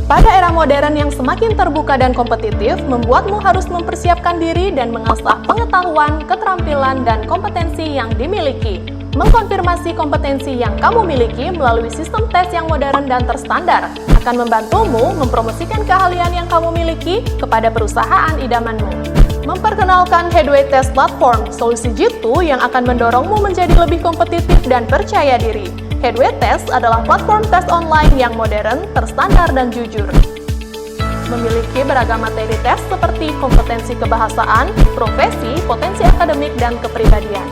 Pada era modern yang semakin terbuka dan kompetitif, membuatmu harus mempersiapkan diri dan mengasah pengetahuan, keterampilan, dan kompetensi yang dimiliki. Mengkonfirmasi kompetensi yang kamu miliki melalui sistem tes yang modern dan terstandar akan membantumu mempromosikan keahlian yang kamu miliki kepada perusahaan idamanmu. Memperkenalkan Headway Test Platform, solusi jitu yang akan mendorongmu menjadi lebih kompetitif dan percaya diri. Headway Test adalah platform tes online yang modern, terstandar, dan jujur. Memiliki beragam materi tes seperti kompetensi kebahasaan, profesi, potensi akademik, dan kepribadian.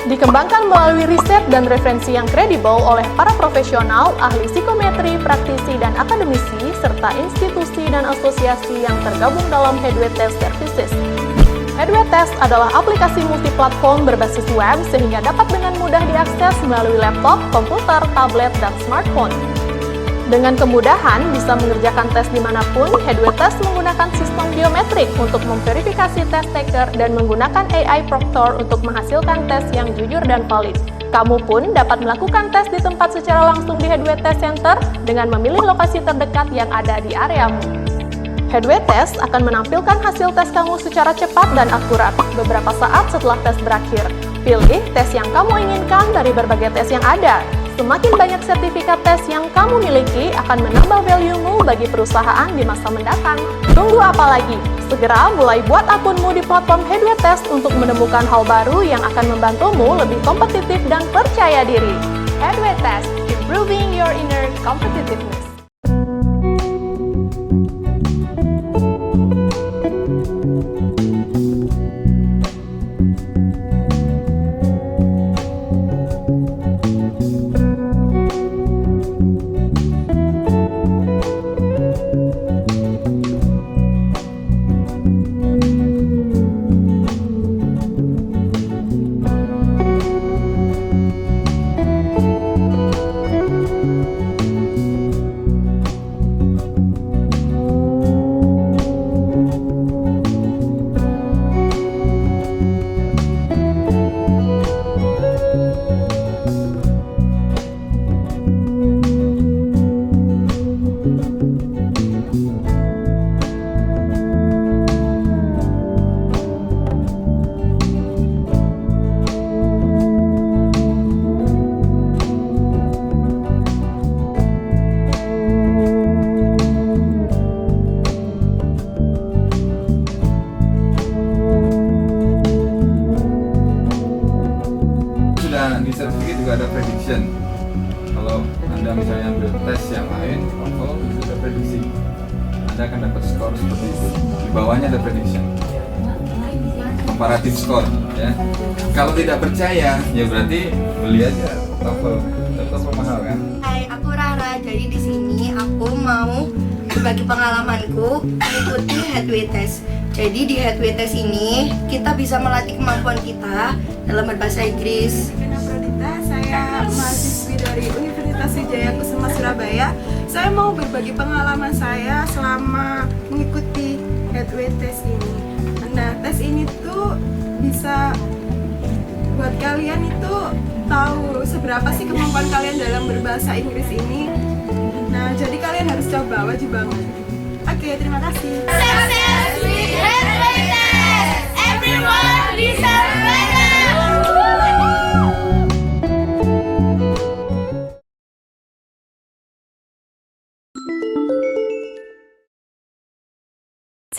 Dikembangkan melalui riset dan referensi yang kredibel oleh para profesional, ahli psikometri, praktisi, dan akademisi, serta institusi dan asosiasi yang tergabung dalam Headway Test Services. Headway Test adalah aplikasi multiplatform berbasis web sehingga dapat dengan mudah diakses melalui laptop, komputer, tablet, dan smartphone. Dengan kemudahan bisa mengerjakan tes dimanapun, Headway Test menggunakan sistem biometrik untuk memverifikasi test taker dan menggunakan AI proctor untuk menghasilkan tes yang jujur dan valid. Kamu pun dapat melakukan tes di tempat secara langsung di Headway Test Center dengan memilih lokasi terdekat yang ada di areamu. Headway Test akan menampilkan hasil tes kamu secara cepat dan akurat beberapa saat setelah tes berakhir. Pilih tes yang kamu inginkan dari berbagai tes yang ada. Semakin banyak sertifikat tes yang kamu miliki akan menambah value-mu bagi perusahaan di masa mendatang. Tunggu apa lagi? Segera mulai buat akunmu di platform Headway Test untuk menemukan hal baru yang akan membantumu lebih kompetitif dan percaya diri. Headway Test, improving your inner competitiveness. Di sertifikat juga ada prediction. Kalau Anda misalnya ambil tes yang lain, TOEFL, itu ada prediksi. Anda akan dapat skor seperti itu. Di bawahnya ada prediction. Comparative score, ya. Kalau tidak percaya, ya berarti beli aja TOEFL. TOEFL mahal kan? Hai, aku Rara. Jadi di sini aku mau berbagi pengalamanku mengikuti Headway Test. Jadi di Headway Test ini kita bisa melatih kemampuan kita dalam berbahasa Inggris. Saya mahasiswi dari Universitas Wijaya Kusuma Surabaya. Saya mau berbagi pengalaman saya selama mengikuti Headway Test ini. Nah, tes ini tuh bisa buat kalian itu tahu seberapa sih kemampuan kalian dalam berbahasa Inggris ini. Nah, jadi kalian harus coba, wajib banget. Oke, terima kasih. Success with Headway Test. Everyone deserves better.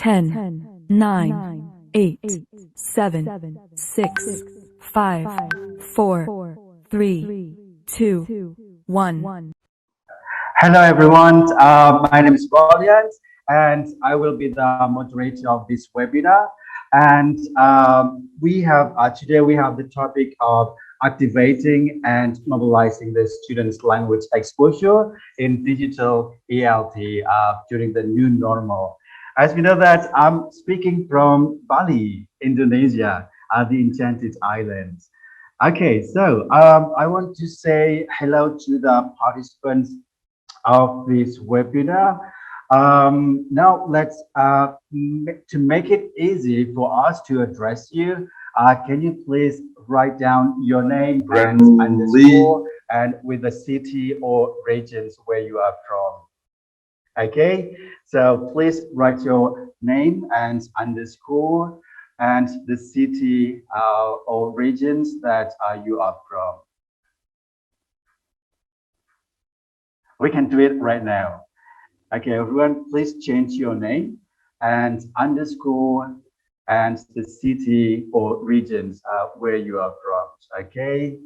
10, 9, 8, 7, 6, 5, 4, 3, 2, 1. Hello everyone, my name is Valiant and I will be the moderator of this webinar. And today we have the topic of activating and mobilizing the students' language exposure in digital ELT during the new normal. As we know that I'm speaking from Bali, Indonesia, the Enchanted Islands. Okay, so I want to say hello to the participants of this webinar. Now let's to make it easy for us to address you. Can you please write down your name and with the city or regions where you are from? Okay, so please write your name and underscore and the city or regions that you are from. We can do it right now. Okay, everyone, please change your name and underscore and the city or regions where you are from. Okay.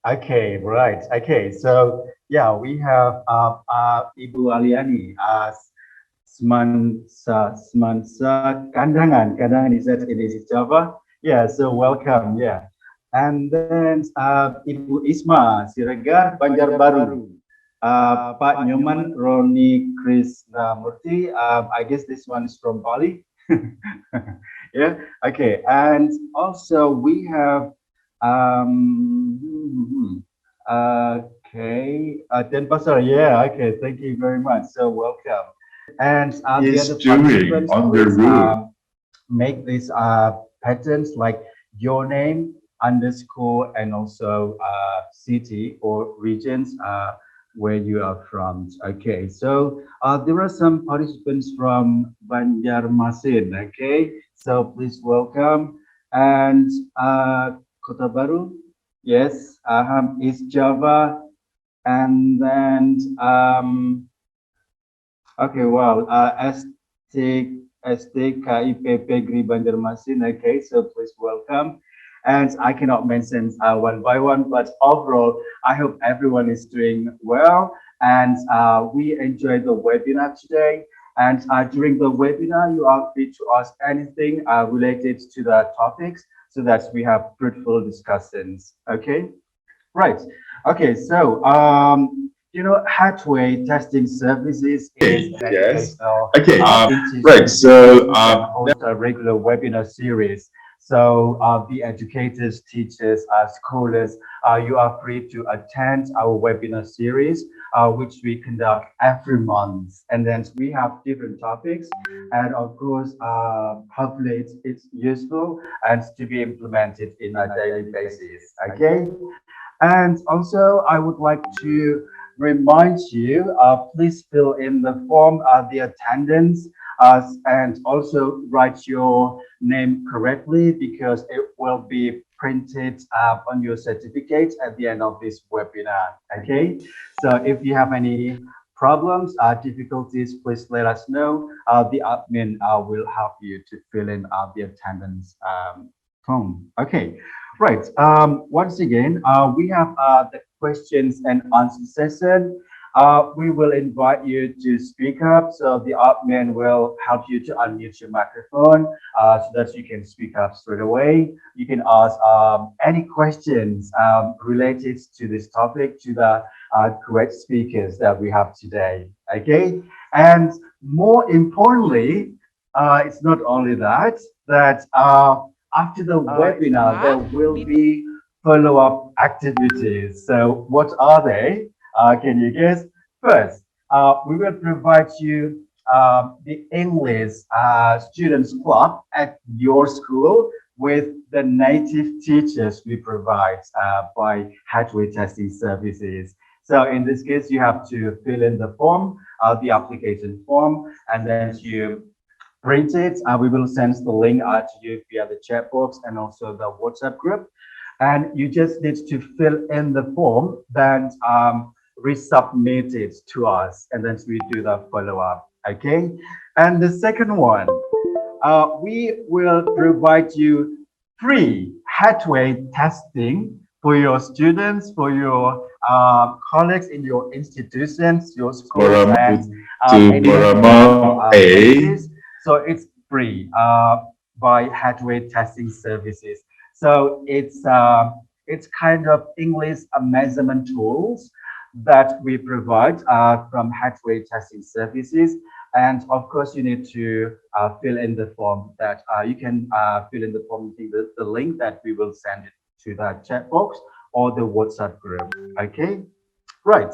Okay, right. Okay, so yeah, we have Ibu Aliani as Semansa Kandangan. Kandangan is that in Java? Yeah, so welcome. Yeah. And then Ibu Isma Siregar Banjarbaru. Pak Nyoman Roni Krishnamurti. I guess this one is from Bali. Yeah. Okay. And also we have okay, Denpasar. Yeah. Okay. Thank you very much. So welcome. And the other participants, please make these patterns like your name underscore and also city or regions where you are from. Okay, so there are some participants from Banjarmasin. Okay, so please welcome. And Kota Baru, yes, East Java, and then okay, well, STKIPP Gri Banjarmasin. Okay, so please welcome. And I cannot mention one by one, but overall, I hope everyone is doing well. And we enjoyed the webinar today. And during the webinar, you are free to ask anything related to the topics so that we have fruitful discussions. Okay, right. Okay, so you know, Hatway Testing Services is an educational Right. So host a regular webinar series. So the educators, teachers, scholars, you are free to attend our webinar series, which we conduct every month. And then we have different topics. And of course, hopefully it's useful and to be implemented in a daily basis. Okay. And also, I would like to remind you, please fill in the form, the attendance, and also write your name correctly because it will be printed on your certificate at the end of this webinar. Okay, so if you have any problems, difficulties, please let us know. The admin will help you to fill in the attendance form. Okay. Right. Once again, we have the questions and answer session. We will invite you to speak up. So the admin will help you to unmute your microphone so that you can speak up straight away. You can ask any questions related to this topic to the great speakers that we have today. Okay. And more importantly, it's not only that, after the webinar, there will be follow-up activities. So what are they? Can you guess? First, we will provide you the English Students Club at your school with the native teachers we provide by Hatway Testing Services. So in this case, you have to fill in the form, the application form, and then you print it. We will send the link to you via the chat box and also the WhatsApp group. And you just need to fill in the form, then resubmit it to us, and then we do the follow-up. Okay. And the second one, we will provide you free Hatway testing for your students, for your colleagues in your institutions, your schools, and places. So it's free by Hatway Testing Services. So it's kind of English measurement tools that we provide from Hatway Testing Services. And of course, you need to fill in the form that you can fill in the form using the link that we will send it to the chat box or the WhatsApp group. Okay, right.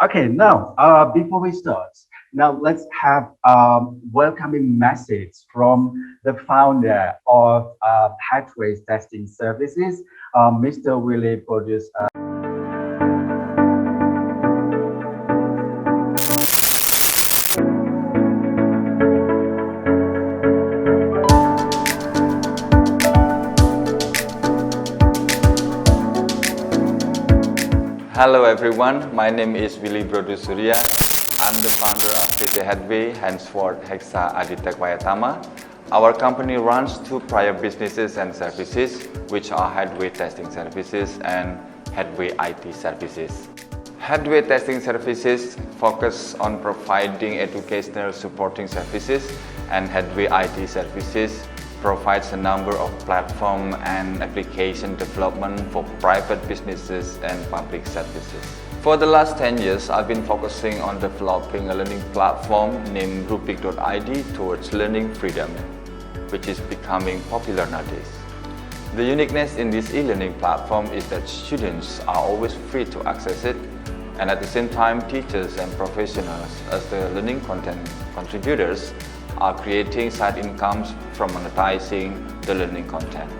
Okay, now before we start, now let's have welcoming message from the founder of Hatway Testing Services, Mr. Willie Produce. Hello everyone, my name is Willy Brodusurya. I'm the founder of PT Headway, henceforth Hexa Aditek Wayatama. Our company runs two prior businesses and services, which are Headway Testing Services and Headway IT Services. Headway Testing Services focus on providing educational supporting services, and Headway IT Services provides a number of platform and application development for private businesses and public services. For the last 10 years, I've been focusing on developing a learning platform named Rubik.id towards learning freedom, which is becoming popular nowadays. The uniqueness in this e-learning platform is that students are always free to access it, and at the same time, teachers and professionals as the learning content contributors are creating side incomes from monetizing the learning content.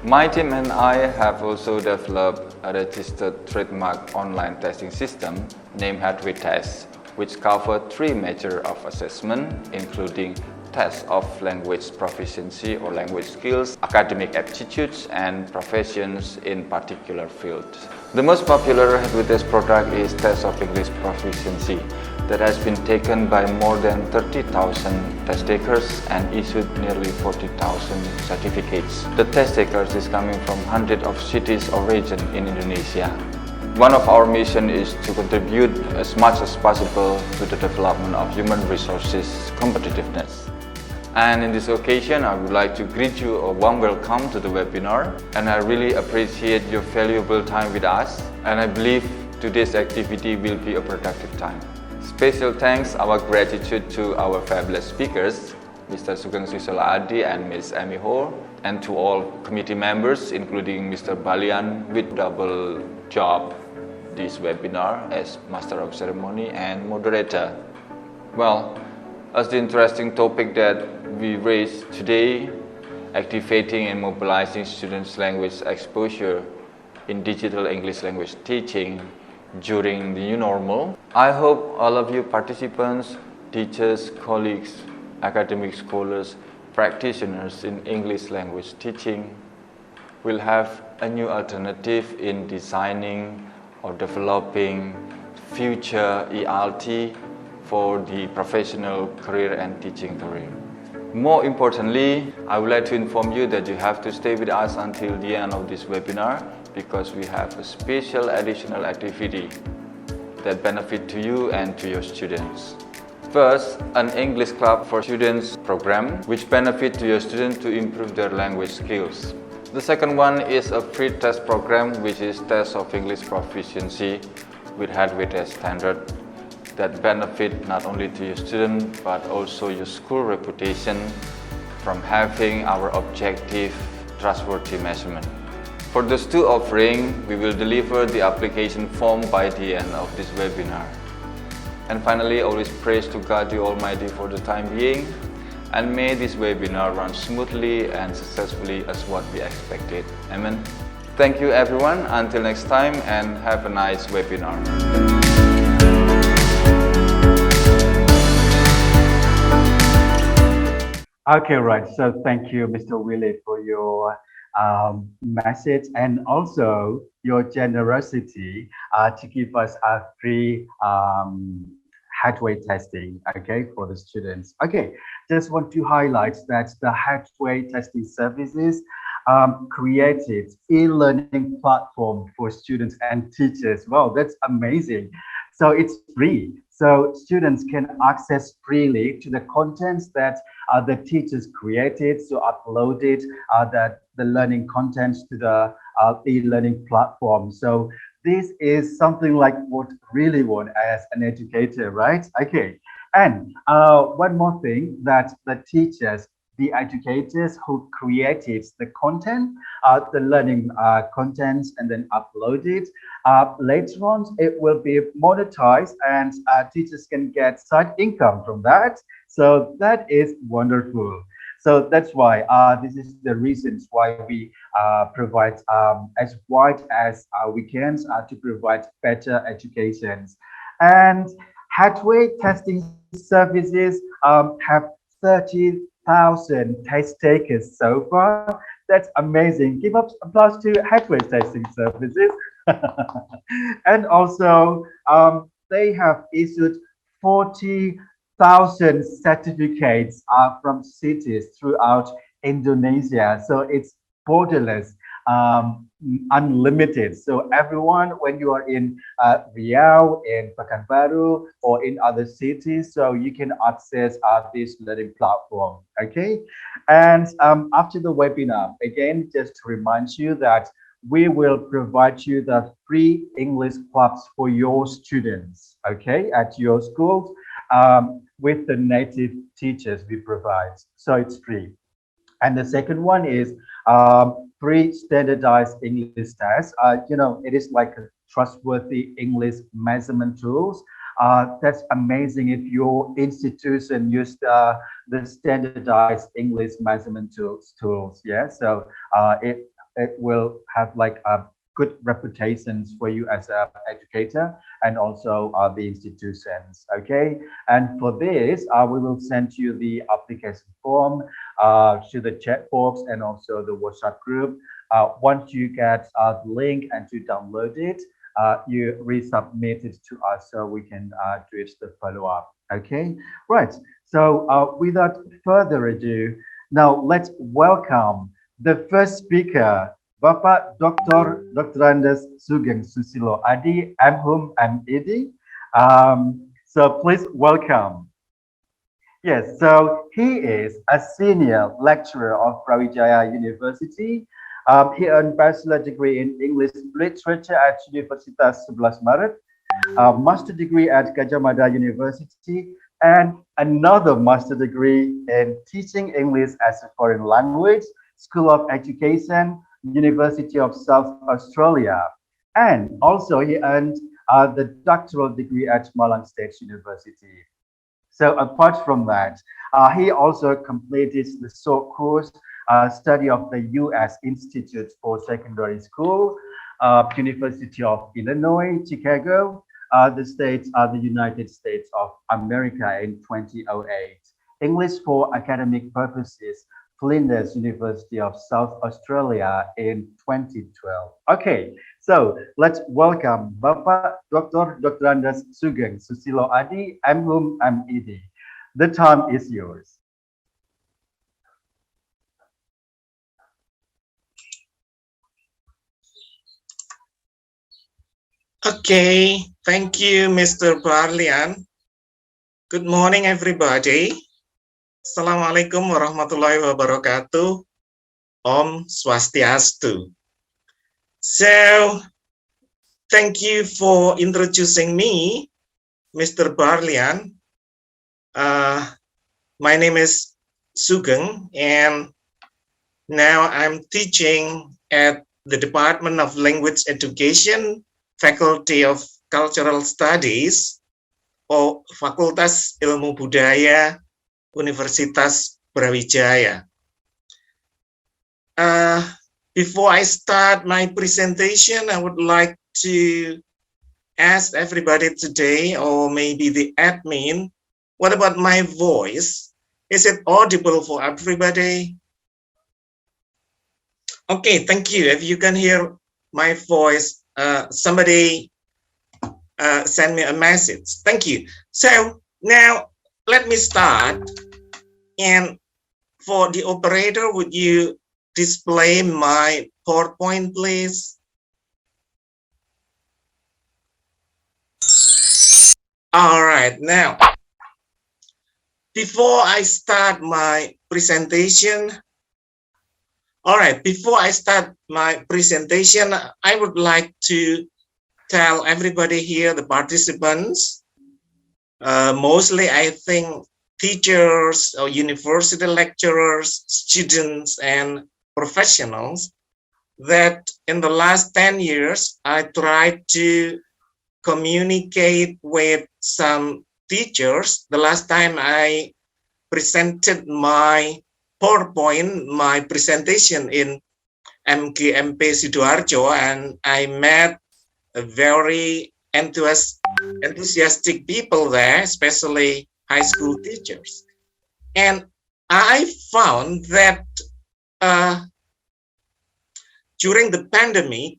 My team and I have also developed a registered trademark online testing system named Headway Test, which covers three measures of assessment, including tests of language proficiency or language skills, academic aptitudes, and professions in particular fields. The most popular Headway Test product is Test of English Proficiency that has been taken by more than 30,000 test takers and issued nearly 40,000 certificates. The test takers is coming from hundreds of cities or regions in Indonesia. One of our mission is to contribute as much as possible to the development of human resources competitiveness. And in this occasion, I would like to greet you a warm welcome to the webinar, and I really appreciate your valuable time with us, and I believe today's activity will be a productive time. Special thanks, our gratitude to our fabulous speakers, Mr. Sugeng Susoladi and Ms. Amy Ho, and to all committee members, including Mr. Balian with double job this webinar as Master of Ceremony and Moderator. Well, as the interesting topic that we raised today, activating and mobilizing students' language exposure in digital English language teaching during the new normal. I hope all of you participants, teachers, colleagues, academic scholars, practitioners in English language teaching will have a new alternative in designing or developing future ELT for the professional career and teaching career. More importantly, I would like to inform you that you have to stay with us until the end of this webinar because we have a special additional activity that benefit to you and to your students. First, an English Club for Students program which benefit to your students to improve their language skills. The second one is a free test program which is Test of English Proficiency with Headway Test Standard that benefit not only to your student but also your school reputation from having our objective trustworthy measurement. For those two offerings, we will deliver the application form by the end of this webinar. And finally, always praise to God the Almighty for the time being, and may this webinar run smoothly and successfully as what we expected. Amen. Thank you everyone. Until next time, and have a nice webinar. Okay, right. So thank you, Mr. Willie, for your message and also your generosity to give us a free Headway testing, okay, for the students. Okay, just want to highlight that the Headway testing services created e-learning platform for students and teachers. Wow, that's amazing. So it's free. So students can access freely to the contents that the teachers created, so uploaded the learning content to the e-learning platform. So this is something like what really want as an educator, right? Okay. And one more thing that the teachers, the educators who created the content, the learning contents and then uploaded, later on it will be monetized and teachers can get side income from that. So that is wonderful. So that's why this is the reasons why we provide as wide as we can to provide better educations. And Headway testing services have 30,000 test takers so far. That's amazing. Give up applause to Headway testing services. And also, they have issued 40,000 certificates from cities throughout Indonesia. So it's borderless, unlimited. So everyone, when you are in Riau, in Pekanbaru, or in other cities, so you can access this learning platform. Okay, and after the webinar, again, just to remind you that we will provide you the free English clubs for your students, okay, at your schools, with the native teachers we provide. So it's free. And the second one is free standardized English tests. It is like a trustworthy English measurement tools. That's amazing if your institution used the standardized English measurement tools. Yeah, so it will have like a good reputations for you as an educator and also the institutions. Okay, and for this, we will send you the application form to the chat box and also the WhatsApp group. Once you get the link and you download it, you resubmit it to us so we can do it the follow-up. Okay, right. So without further ado, now let's welcome the first speaker, Bapak Dr. Andes Sugeng Susilo Adi, MHum MED. So please welcome. Yes, so he is a senior lecturer of Brawijaya University. He earned bachelor degree in English literature at Universitas 11 Maret, a master degree at Gajah Mada University, and another master degree in teaching English as a foreign language, School of Education, University of South Australia. And also he earned the doctoral degree at Malang State University. So apart from that, he also completed the short course study of the U.S. Institute for Secondary School, University of Illinois, Chicago, the United States of America in 2008. English for academic purposes, Flinders University of South Australia in 2012. Okay, so let's welcome Bapak Dr. Andes Sugeng Susilo Adi, MHum MED. The time is yours. Okay, thank you, Mr. Barlian. Good morning, everybody. Assalamualaikum warahmatullahi wabarakatuh. Om Swastiastu. So, thank you for introducing me, Mr. Barlian. My name is Sugeng, and now I'm teaching at the Department of Language Education, Faculty of Cultural Studies, or Fakultas Ilmu Budaya, Universitas Brawijaya. Before I start my presentation, I would like to ask everybody today, or maybe the admin, what about my voice? Is it audible for everybody? Okay, thank you. If you can hear my voice, somebody send me a message. Thank you. So now let me start. And for the operator, would you display my PowerPoint, please? All right, now, before I start my presentation, I would like to tell everybody here, the participants, mostly I think teachers or university lecturers, students, and professionals, that in the last 10 years, I tried to communicate with some teachers. The last time I presented my PowerPoint, my presentation in MGMP Sidoarjo, and I met a very enthusiastic people there, especially high school teachers. And I found that during the pandemic,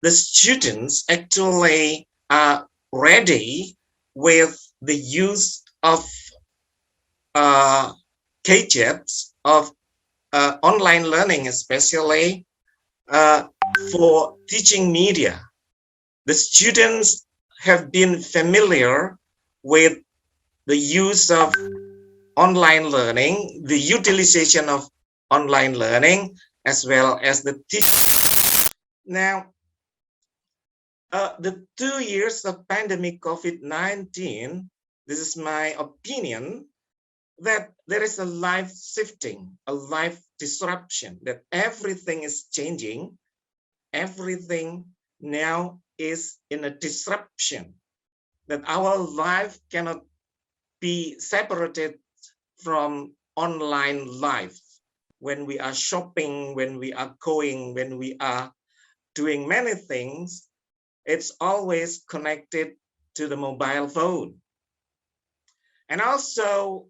the students actually are ready with the use of gadgets of online learning, especially for teaching media. The students have been familiar with the use of online learning, the utilization of online learning, as well as the teaching. Now, the 2 years of pandemic COVID-19, this is my opinion, that there is a life shifting, a life disruption, that everything is changing. Everything now is in a disruption, that our life cannot be separated from online life. When we are shopping, when we are going, when we are doing many things, it's always connected to the mobile phone. And also,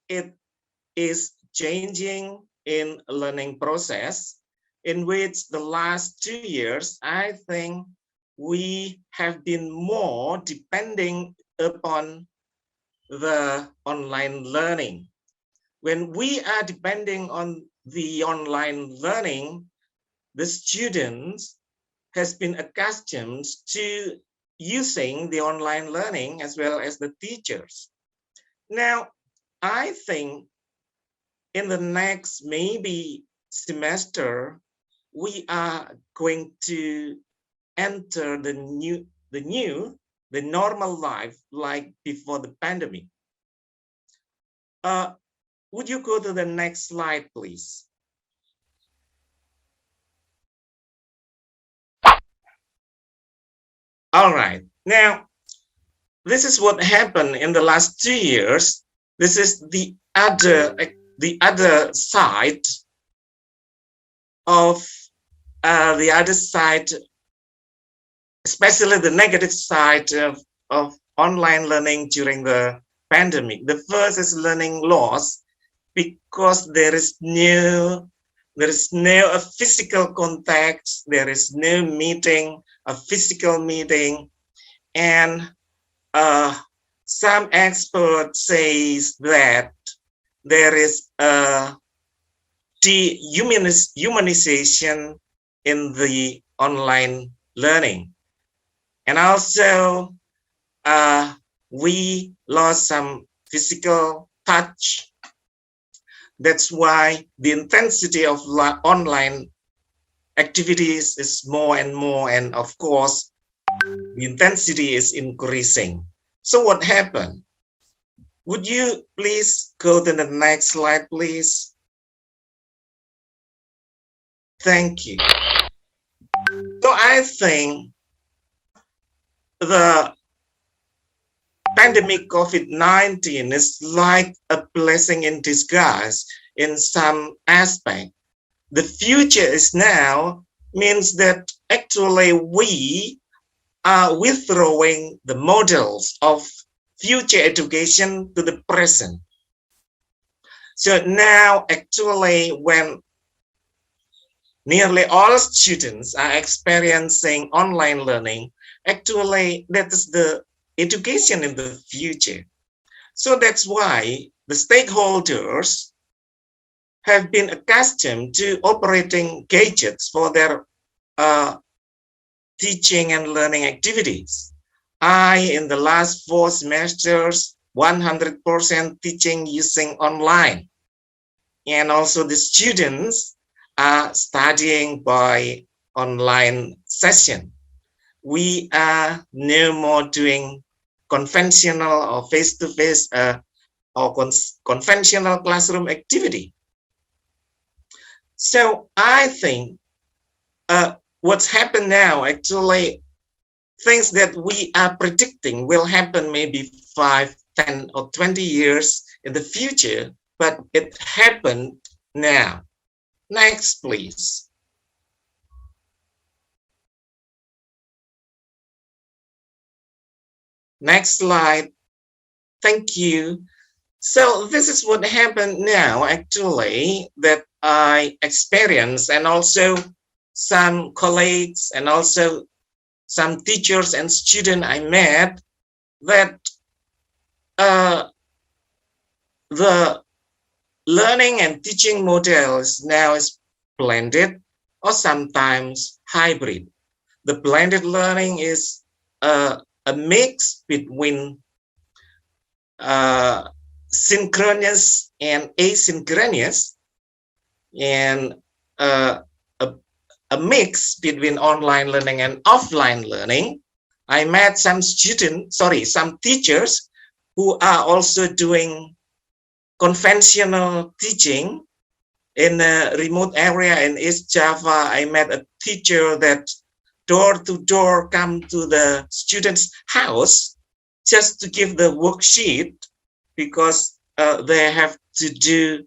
it is changing in a learning process in which the last 2 years, I think we have been more depending upon the online learning. When we are depending on the online learning, the students has been accustomed to using the online learning as well as the teachers. Now, I think in the next maybe semester, we are going to enter the normal life like before the pandemic. Would you go to the next slide, please? All right. Now, this is what happened in the last 2 years. This is the other side of especially the negative side of online learning during the pandemic. The first is learning loss, because there is no physical contact, there is no meeting, a physical meeting, and some experts says that there is a dehumanization in the online learning, and also we lost some physical touch. That's why the intensity of online activities is more and more, and of course the intensity is increasing. So what happened? Would you please go to the next slide, please? Thank you. So I think the pandemic COVID-19 is like a blessing in disguise in some aspect. The future is now means that actually we are withdrawing the models of future education to the present. So now actually when nearly all students are experiencing online learning, actually that is the education in the future. So that's why the stakeholders have been accustomed to operating gadgets for their teaching and learning activities. In the last 4 semesters, 100% teaching using online. And also the students are studying by online session. We are no more doing conventional or face-to-face or conventional classroom activity. So I think what's happened now, actually, things that we are predicting will happen maybe 5, 10, or 20 years in the future, but it happened now. Next, please. Next slide. Thank you. So this is what happened now, actually, that I experienced, and also some colleagues and also some teachers and students I met that the learning and teaching models now is blended or sometimes hybrid. The blended learning is a mix between synchronous and asynchronous, and a mix between online learning and offline learning. I met some teachers who are also doing conventional teaching in a remote area in East Java. I met a teacher that door to door come to the student's house just to give the worksheet because they have to do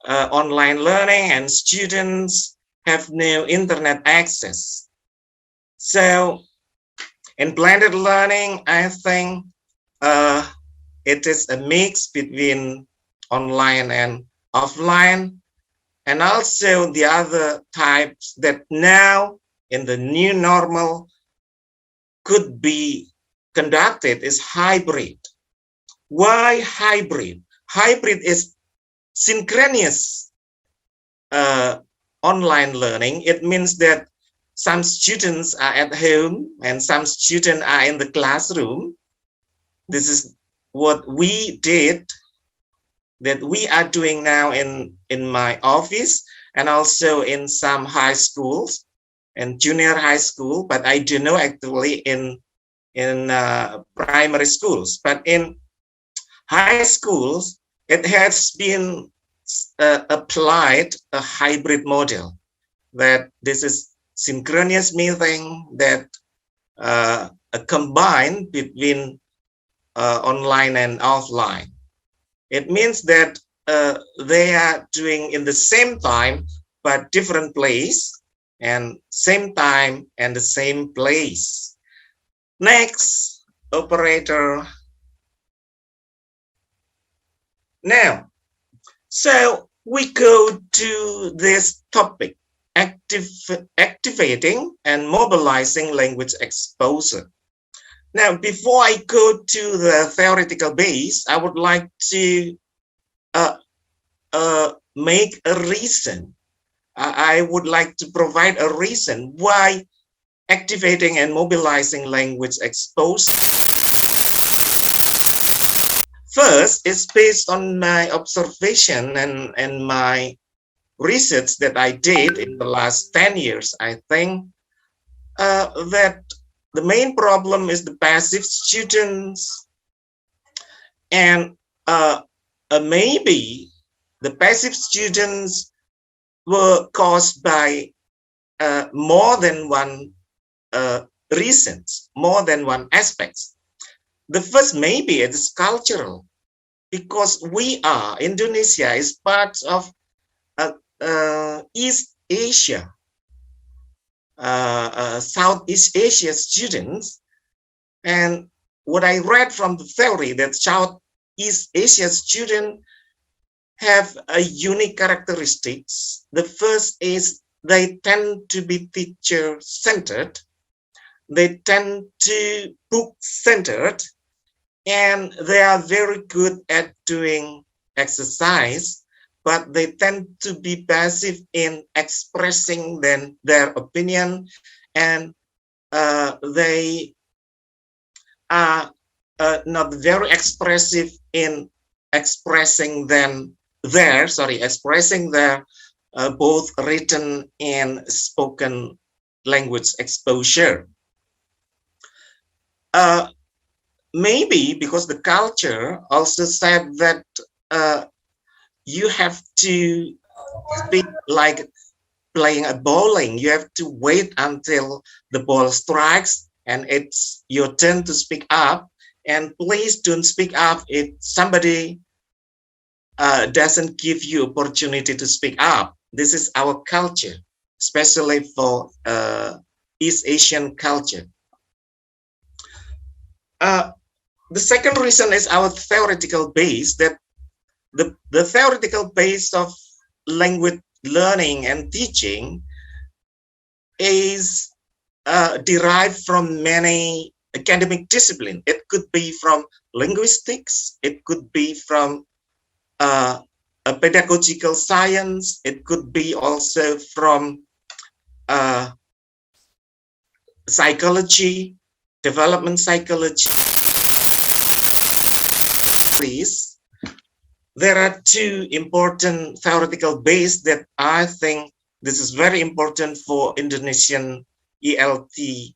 online learning and students have no internet access. So in blended learning, I think it is a mix between online and offline, and also the other types that now in the new normal could be conducted is hybrid. Why hybrid? Hybrid is synchronous online learning. It means that some students are at home and some students are in the classroom. This is what we did, that we are doing now in my office and also in some high schools and junior high school, but I do know actually in primary schools. But in high schools, it has been applied a hybrid model, that this is synchronous meeting that combined between online and offline. It means that they are doing in the same time but different place, and same time and the same place. Next, operator. Now, so we go to this topic, activating and mobilizing language exposure. Now, before I go to the theoretical base, I would like to make a reason. I would like to provide a reason why activating and mobilizing language exposure. First, it's based on my observation and my research that I did in the last 10 years. I think that the main problem is the passive students, and maybe the passive students were caused by more than one reasons, more than one aspects. The first maybe it is cultural, because Indonesia is part of East Asia, Southeast Asia students, and what I read from the theory that Southeast Asia students have a unique characteristics. The first is they tend to be teacher-centered, they tend to book-centered, and they are very good at doing exercise, but they tend to be passive in expressing their opinion, and they are not very expressive in expressing their both written and spoken language exposure. Maybe because the culture also said that you have to speak like playing a bowling. You have to wait until the ball strikes and it's your turn to speak up. And please don't speak up if somebody doesn't give you opportunity to speak up. This is our culture, especially for East Asian culture. The second reason is our theoretical base, that the theoretical base of language learning and teaching is derived from many academic disciplines. It could be from linguistics, it could be from a pedagogical science, it could be also from psychology, development psychology. There are two important theoretical bases that I think this is very important for Indonesian ELT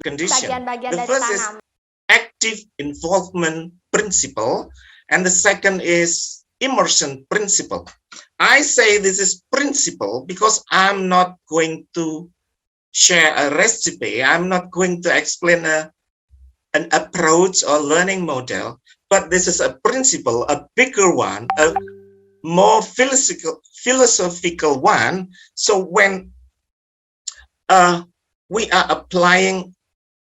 condition. Bagian-bagian The dari first is tanam. active involvement principle, and the second is immersion principle. I say this is principle because I'm not going to share a recipe. I'm not going to explain an approach or learning model, but this is a principle, a bigger one, a more philosophical one. So when we are applying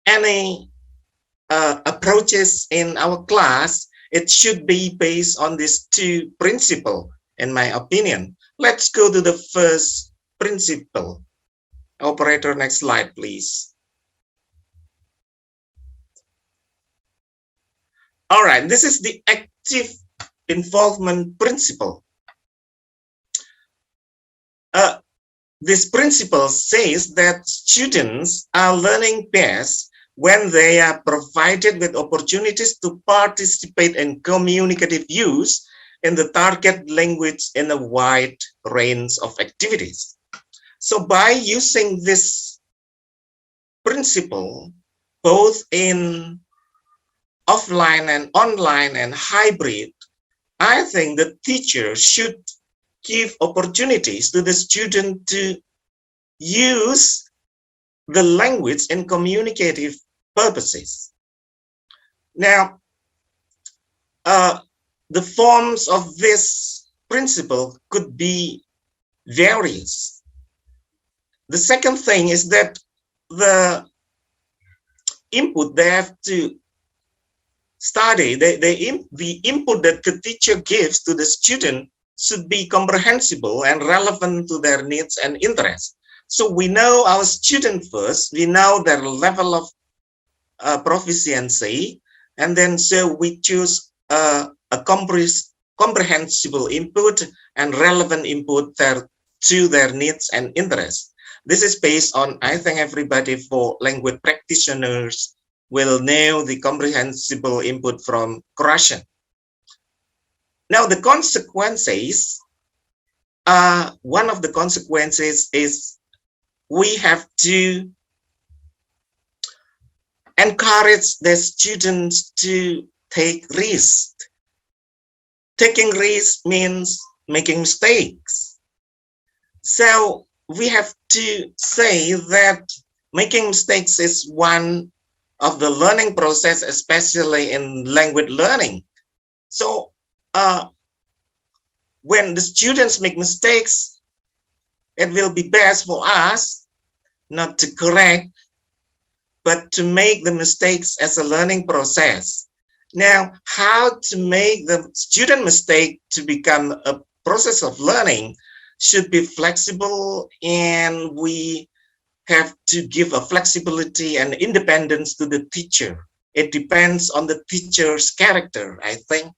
any approaches in our class, it should be based on these two principles, in my opinion. Let's go to the first principle. Operator, next slide, please. All right, this is the active involvement principle. This principle says that students are learning best when they are provided with opportunities to participate in communicative use in the target language in a wide range of activities. So by using this principle, both in offline and online and hybrid, I think the teacher should give opportunities to the student to use the language in communicative purposes. Now, the forms of this principle could be various. The second thing is that the input they have to study, the input that the teacher gives to the student should be comprehensible and relevant to their needs and interests. So we know our student first, we know their level of proficiency, and then so we choose a comprehensible input and relevant input to their needs and interests. This is based on, I think everybody for language practitioners will know the comprehensible input from correction. Now the consequences, one of the consequences is we have to encourage the students to take risks. Taking risks means making mistakes. So we have to say that making mistakes is one of the learning process, especially in language learning. So when the students make mistakes, it will be best for us not to correct, but to make the mistakes as a learning process. Now, how to make the student mistake to become a process of learning should be flexible, and we have to give a flexibility and independence to the teacher. It depends on the teacher's character, I think.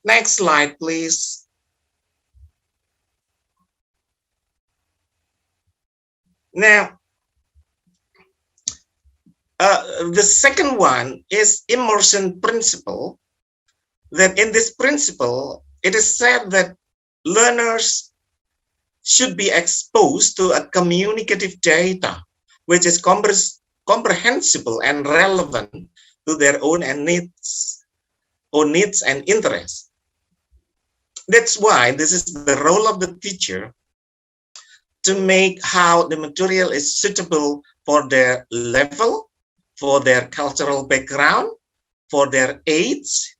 Next slide, please. Now, the second one is immersion principle. That in this principle, it is said that learners should be exposed to a communicative data, which is comprehensible and relevant to their own needs and interests. That's why this is the role of the teacher to make how the material is suitable for their level, for their cultural background, for their age,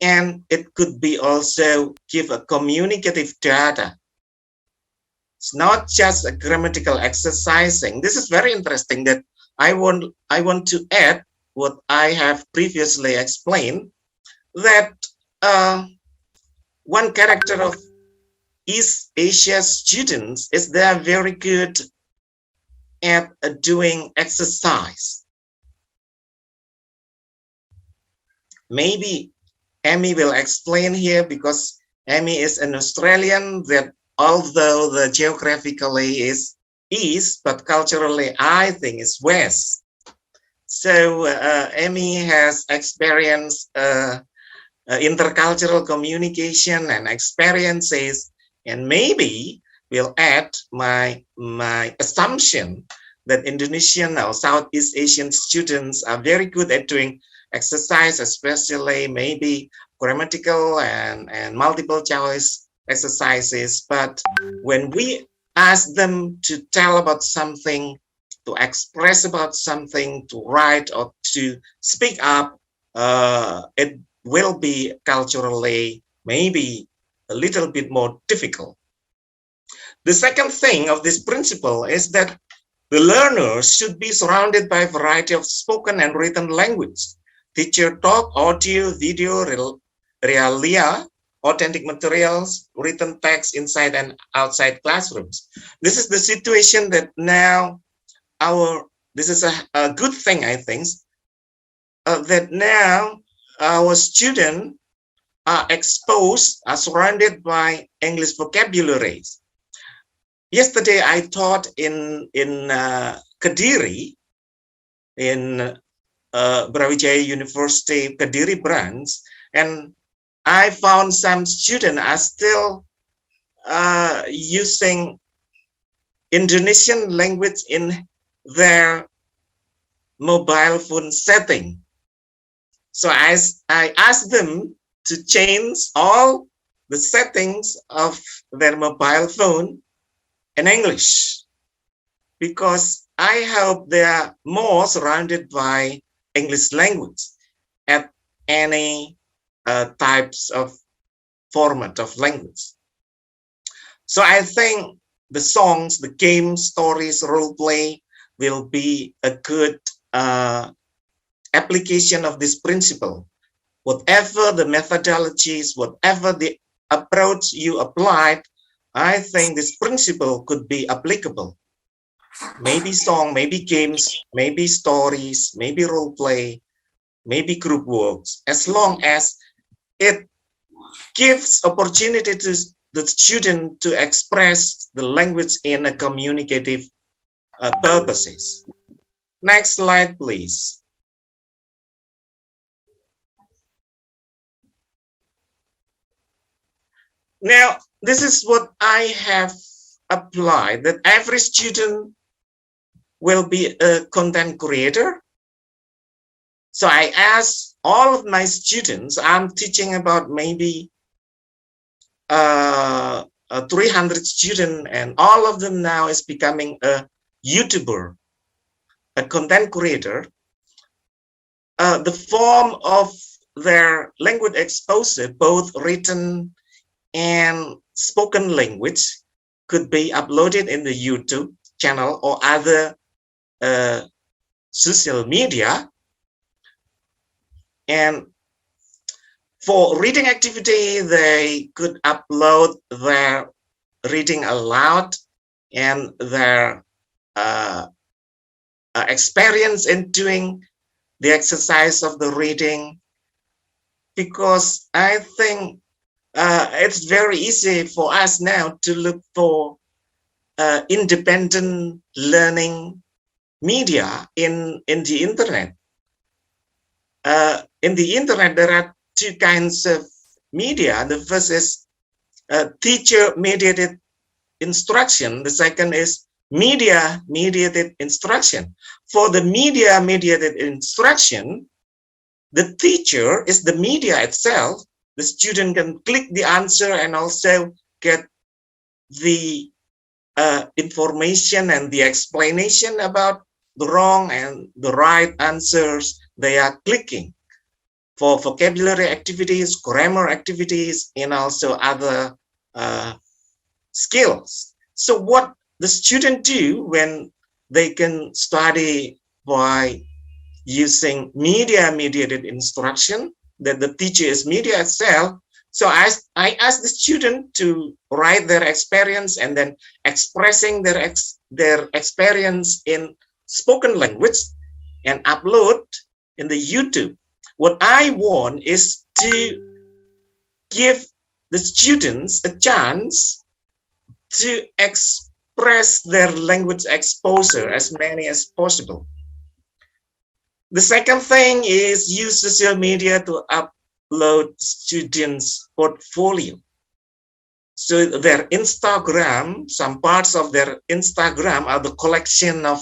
and it could be also give a communicative data. It's not just a grammatical exercising. This is very interesting that I want to add what I have previously explained, that one character of East Asia students is they are very good at doing exercise. Maybe Amy will explain here, because Amy is an Australian that, although the geographically is east, but culturally I think is west. So Amy has experienced intercultural communication and experiences, and maybe will add my assumption that Indonesian or Southeast Asian students are very good at doing exercise, especially maybe grammatical and multiple choice exercises. But when we ask them to tell about something, to express about something, to write or to speak up, it will be culturally maybe a little bit more difficult. The second thing of this principle is that the learners should be surrounded by a variety of spoken and written language. Teacher talk, audio, video, realia, authentic materials, written text inside and outside classrooms. This is the situation that now this is a good thing, I think, that now our students are exposed, are surrounded by English vocabularies. Yesterday, I taught in Kediri, in Brawijaya University Kediri branch, and I found some students are still using Indonesian language in their mobile phone setting. So I asked them to change all the settings of their mobile phone in English, because I hope they are more surrounded by English language at any types of format of language. So I think the songs, the games, stories, role play will be a good application of this principle. Whatever the methodologies, whatever the approach you applied, I think this principle could be applicable. Maybe song, maybe games, maybe stories, maybe role play, maybe group works, as long as it gives opportunity to the student to express the language in a communicative purposes. Next slide, please. Now, this is what I have applied, that every student will be a content creator. So I asked all of my students, I'm teaching about maybe 300 students, and all of them now is becoming a YouTuber, a content creator. The form of their language exposure, both written and spoken language, could be uploaded in the YouTube channel or other social media. And for reading activity, they could upload their reading aloud and their experience in doing the exercise of the reading, because I think it's very easy for us now to look for independent learning media in the internet. In the internet, there are two kinds of media. The first is teacher-mediated instruction. The second is media-mediated instruction. For the media-mediated instruction, the teacher is the media itself. The student can click the answer and also get the information and the explanation about the wrong and the right answers they are clicking. For vocabulary activities, grammar activities, and also other skills. So what the student do when they can study by using media-mediated instruction, that the teacher is media itself, So I asked the student to write their experience and then expressing their experience in spoken language and upload in the YouTube. What I want is to give the students a chance to express their language exposure as many as possible. The second thing is use social media to upload students' portfolio. So their Instagram, some parts of their Instagram are the collection of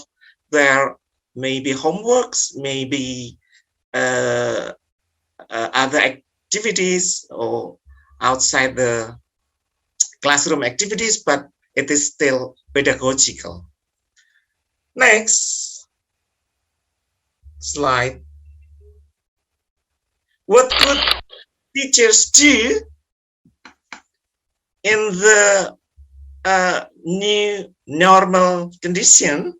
their maybe homeworks, maybe other activities or outside the classroom activities, but it is still pedagogical. Next slide. What could teachers do in the new normal condition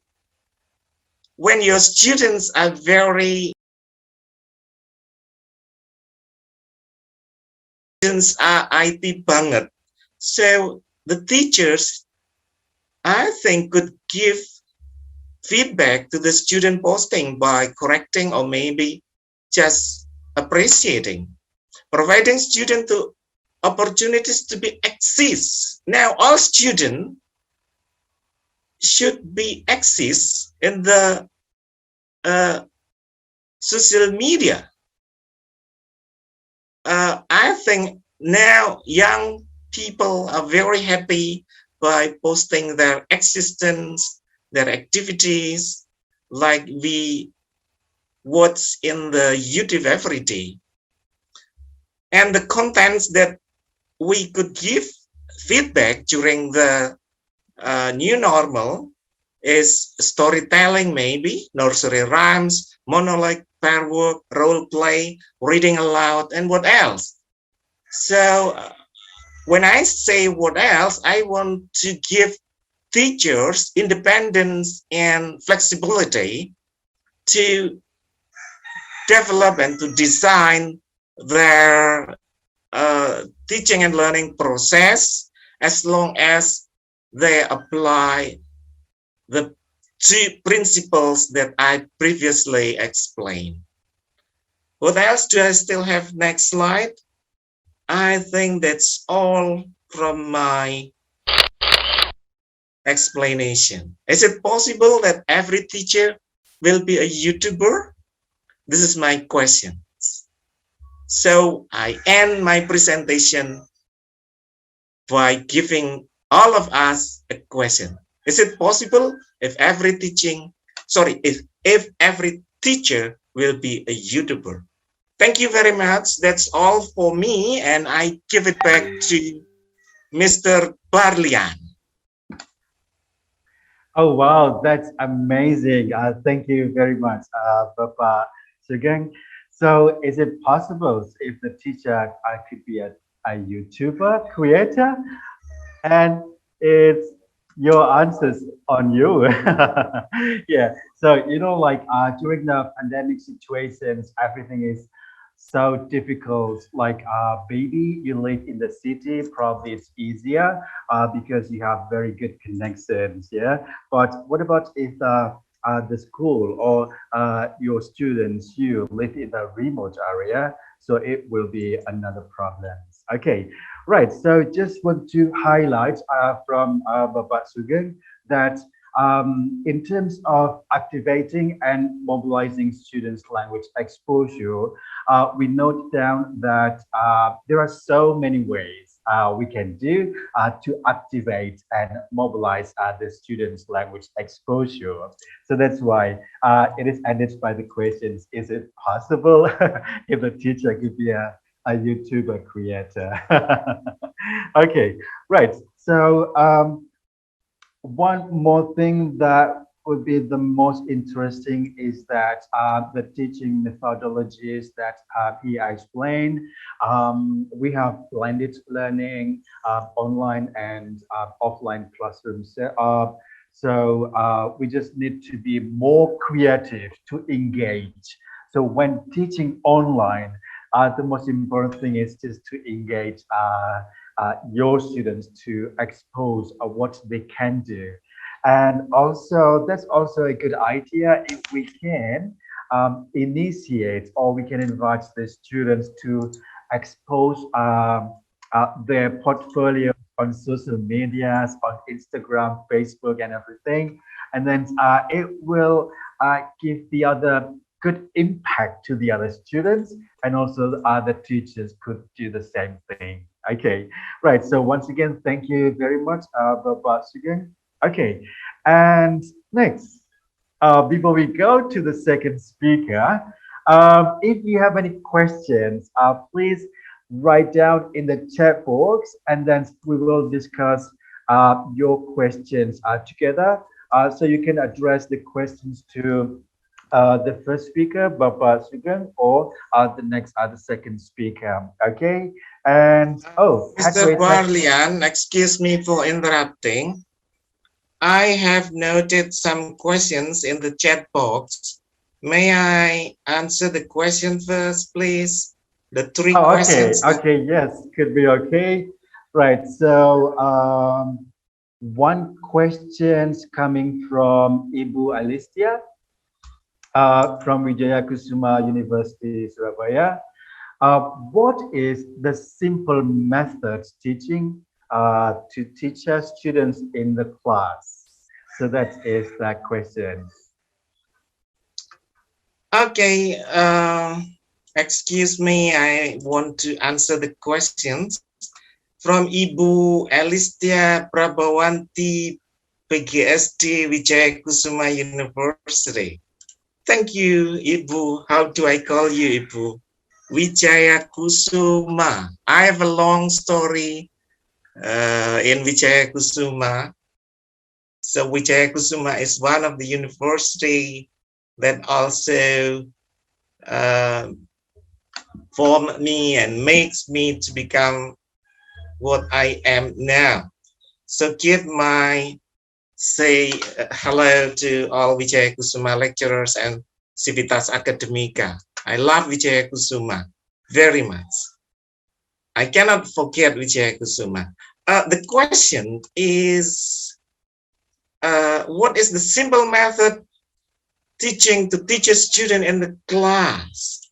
when your students are very IT banget? So the teachers, I think, could give feedback to the student posting by correcting or maybe just appreciating, providing student to opportunities to be access. Now all students should be access in the social media. I think now young people are very happy by posting their existence, their activities, like we watch in the YouTube every day. And the contents that we could give feedback during the new normal is storytelling, maybe, nursery rhymes, monologue, pair work, role play, reading aloud, and what else? So when I say what else, I want to give teachers independence and flexibility to develop and to design their teaching and learning process as long as they apply the two principles that I previously explained. What else do I still have? Next slide. I think that's all from my explanation. Is it possible that every teacher will be a YouTuber? This is my question. So I end my presentation by giving all of us a question. Is it possible if every if every teacher will be a YouTuber? Thank you very much. That's all for me, and I give it back to Mr. Barlian. Oh, wow, that's amazing. Thank you very much, Bapak Sugeng. So is it possible if the teacher could be a YouTuber creator? And it's your answers on you. Yeah. So, like during the pandemic situations, everything is so difficult. Like maybe you live in the city, probably it's easier because you have very good connections. Yeah. But what about if the school or your students, you live in a remote area? So it will be another problem. Okay, right. So just want to highlight from Bapak Sugeng that in terms of activating and mobilizing students' language exposure, we note down that there are so many ways we can do to activate and mobilize the students' language exposure. So that's why it is ended by the questions, is it possible if the teacher could be a YouTuber creator? Okay, right. So one more thing that would be the most interesting is that the teaching methodologies that he explained. We have blended learning, online and offline classrooms. So we just need to be more creative to engage. So when teaching online, the most important thing is just to engage your students to expose what they can do. And also, that's also a good idea if we can initiate or we can invite the students to expose their portfolio on social medias, on Instagram, Facebook, and everything. And then it will give the other good impact to the other students, and also the other teachers could do the same thing. Okay, right. So once again, thank you very much, Bapak Sugeng. Okay, and next, before we go to the second speaker, if you have any questions, please write down in the chat box, and then we will discuss your questions together. So you can address the questions to the first speaker, Bapak Sugeng, or the second speaker. Okay, and Mr. Barlian, excuse me for interrupting. I have noted some questions in the chat box. May I answer the question first, please? The three questions. Okay, yes, could be okay. Right, so one question's coming from Ibu Alistia from Wijaya Kusuma University, Surabaya. What is the simple methods teaching to teach our students in the class? So that is that question. Okay, excuse me, I want to answer the questions from Ibu Alistia Prabawanti, PGSD Wijaya Kusuma University. Thank you, Ibu. How do I call you, Ibu? Wijaya Kusuma. I have a long story in Wijaya Kusuma. So Wijaya Kusuma is one of the university that also formed me and makes me to become what I am now. So give my hello to all Wijaya Kusuma lecturers and Civitas Academica. I love Wijaya Kusuma very much. I cannot forget Wijaya Kusuma. The question is, what is the simple method teaching to teach a student in the class?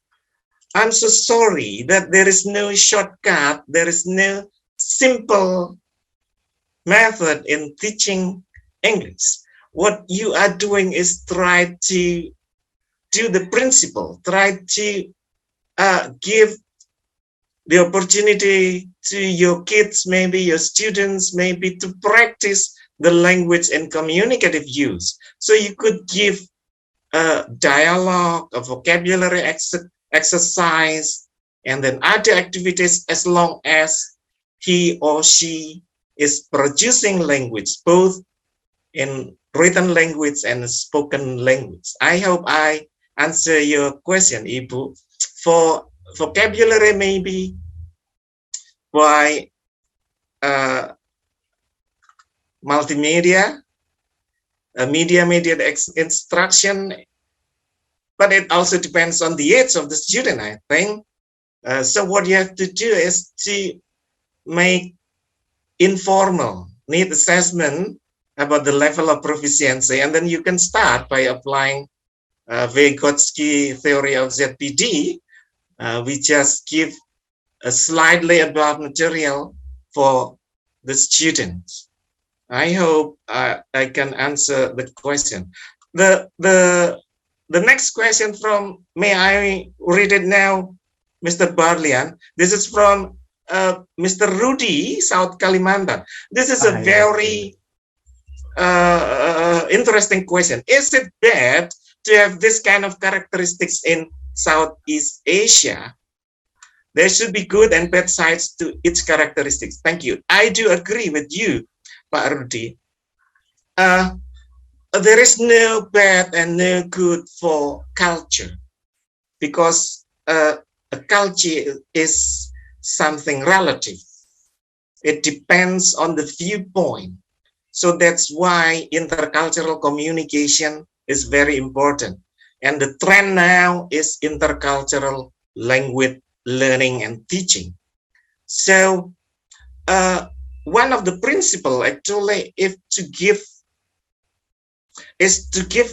I'm so sorry that there is no shortcut, there is no simple method in teaching English. What you are doing is try to do the principle, try to give the opportunity to your kids, maybe your students, maybe to practice the language and communicative use. So you could give a dialogue, a vocabulary exercise, and then other activities as long as he or she is producing language, both in written language and spoken language. I hope I answer your question, Ibu. For vocabulary, maybe by multimedia, media instruction, but it also depends on the age of the student, I think. So what you have to do is to make informal need assessment about the level of proficiency, and then you can start by applying Vygotsky theory of ZPD. We just give a slightly above material for the students. I hope I can answer the question. The next question from, may I read it now, Mr. Barlian? This is from Mr. Rudy, South Kalimantan. This is a very interesting question. Is it bad to have this kind of characteristics in Southeast Asia? There should be good and bad sides to its characteristics. Thank you. I do agree with you, Pak Rudy. There is no bad and no good for culture, because a culture is something relative. It depends on the viewpoint. So that's why intercultural communication is very important. And the trend now is intercultural language learning and teaching. So one of the principle actually is to give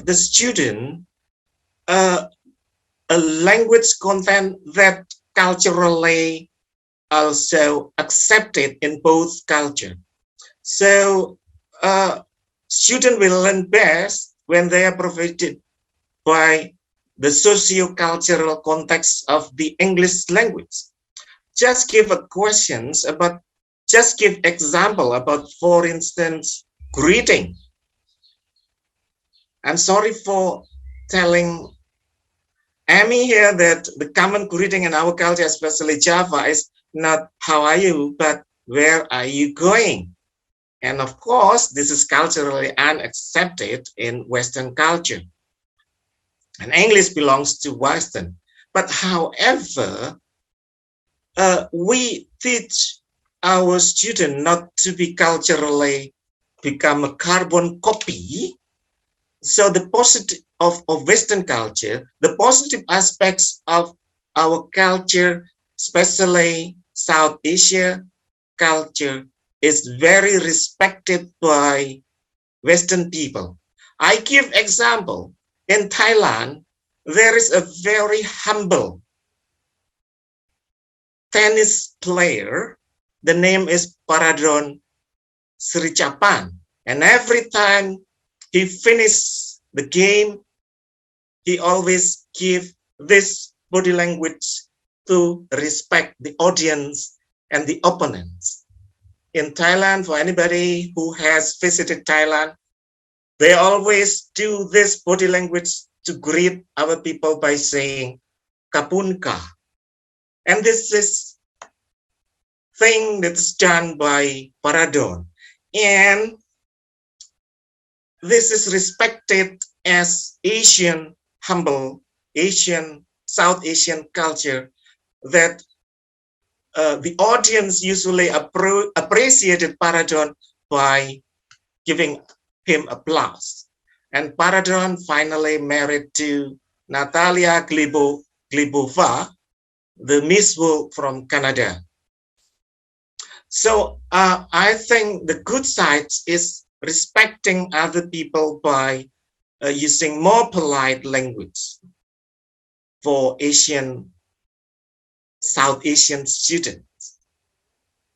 the student a language content that culturally also accepted in both culture. So students will learn best when they are provided by the socio-cultural context of the English language. Just give example about, for instance, greeting. I'm sorry for telling Amy here that the common greeting in our culture, especially Java, is not how are you, but where are you going? And of course, this is culturally unaccepted in Western culture. And English belongs to Western. But however, we teach our students not to be culturally become a carbon copy. So the positive of Western culture, the positive aspects of our culture, especially South Asia culture, is very respected by Western people. I give example. In Thailand, there is a very humble tennis player. The name is Paradon Srichapan. And every time he finishes the game, he always give this body language to respect the audience and the opponents. In Thailand, for anybody who has visited Thailand, they always do this body language to greet our people by saying kapunka. And this is thing that's done by Paradon. And this is respected as Asian, humble Asian, South Asian culture, that the audience usually appreciated Paradon by giving him applause. And Paradon finally married to Natalia Glebova, the Miss World from Canada. So I think the good side is respecting other people by using more polite language for South Asian students.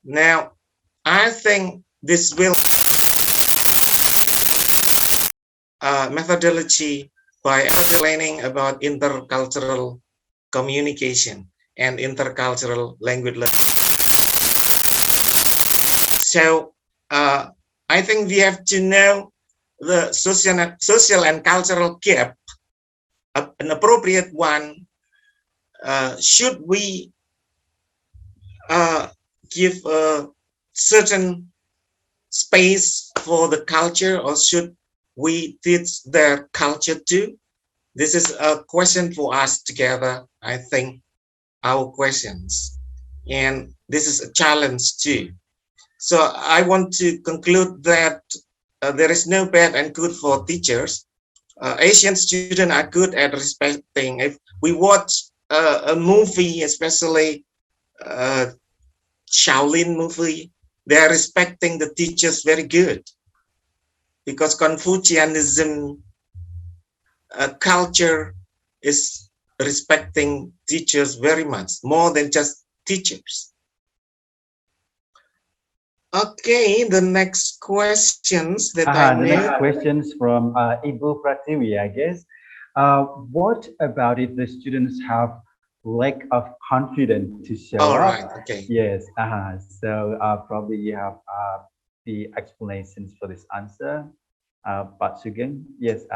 Now, I think this will methodology by explaining about intercultural communication and intercultural language learning. So I think we have to know the social and cultural gap, an appropriate one. Should we give a certain space for the culture, or should we teach their culture too? This is a question for us together, I think, our questions. And this is a challenge too. So I want to conclude that there is no bad and good for teachers. Asian students are good at respecting. If we watch a movie, especially Shaolin movie, they are respecting the teachers very good, because Confucianism culture is respecting teachers very much, more than just teachers. Okay, the next questions that next questions from Ibu Pratiwi, I guess. What about if the students have lack of confidence to show up? Right, okay. Yes, so probably you have the explanations for this answer. Pak Sugeng, yes.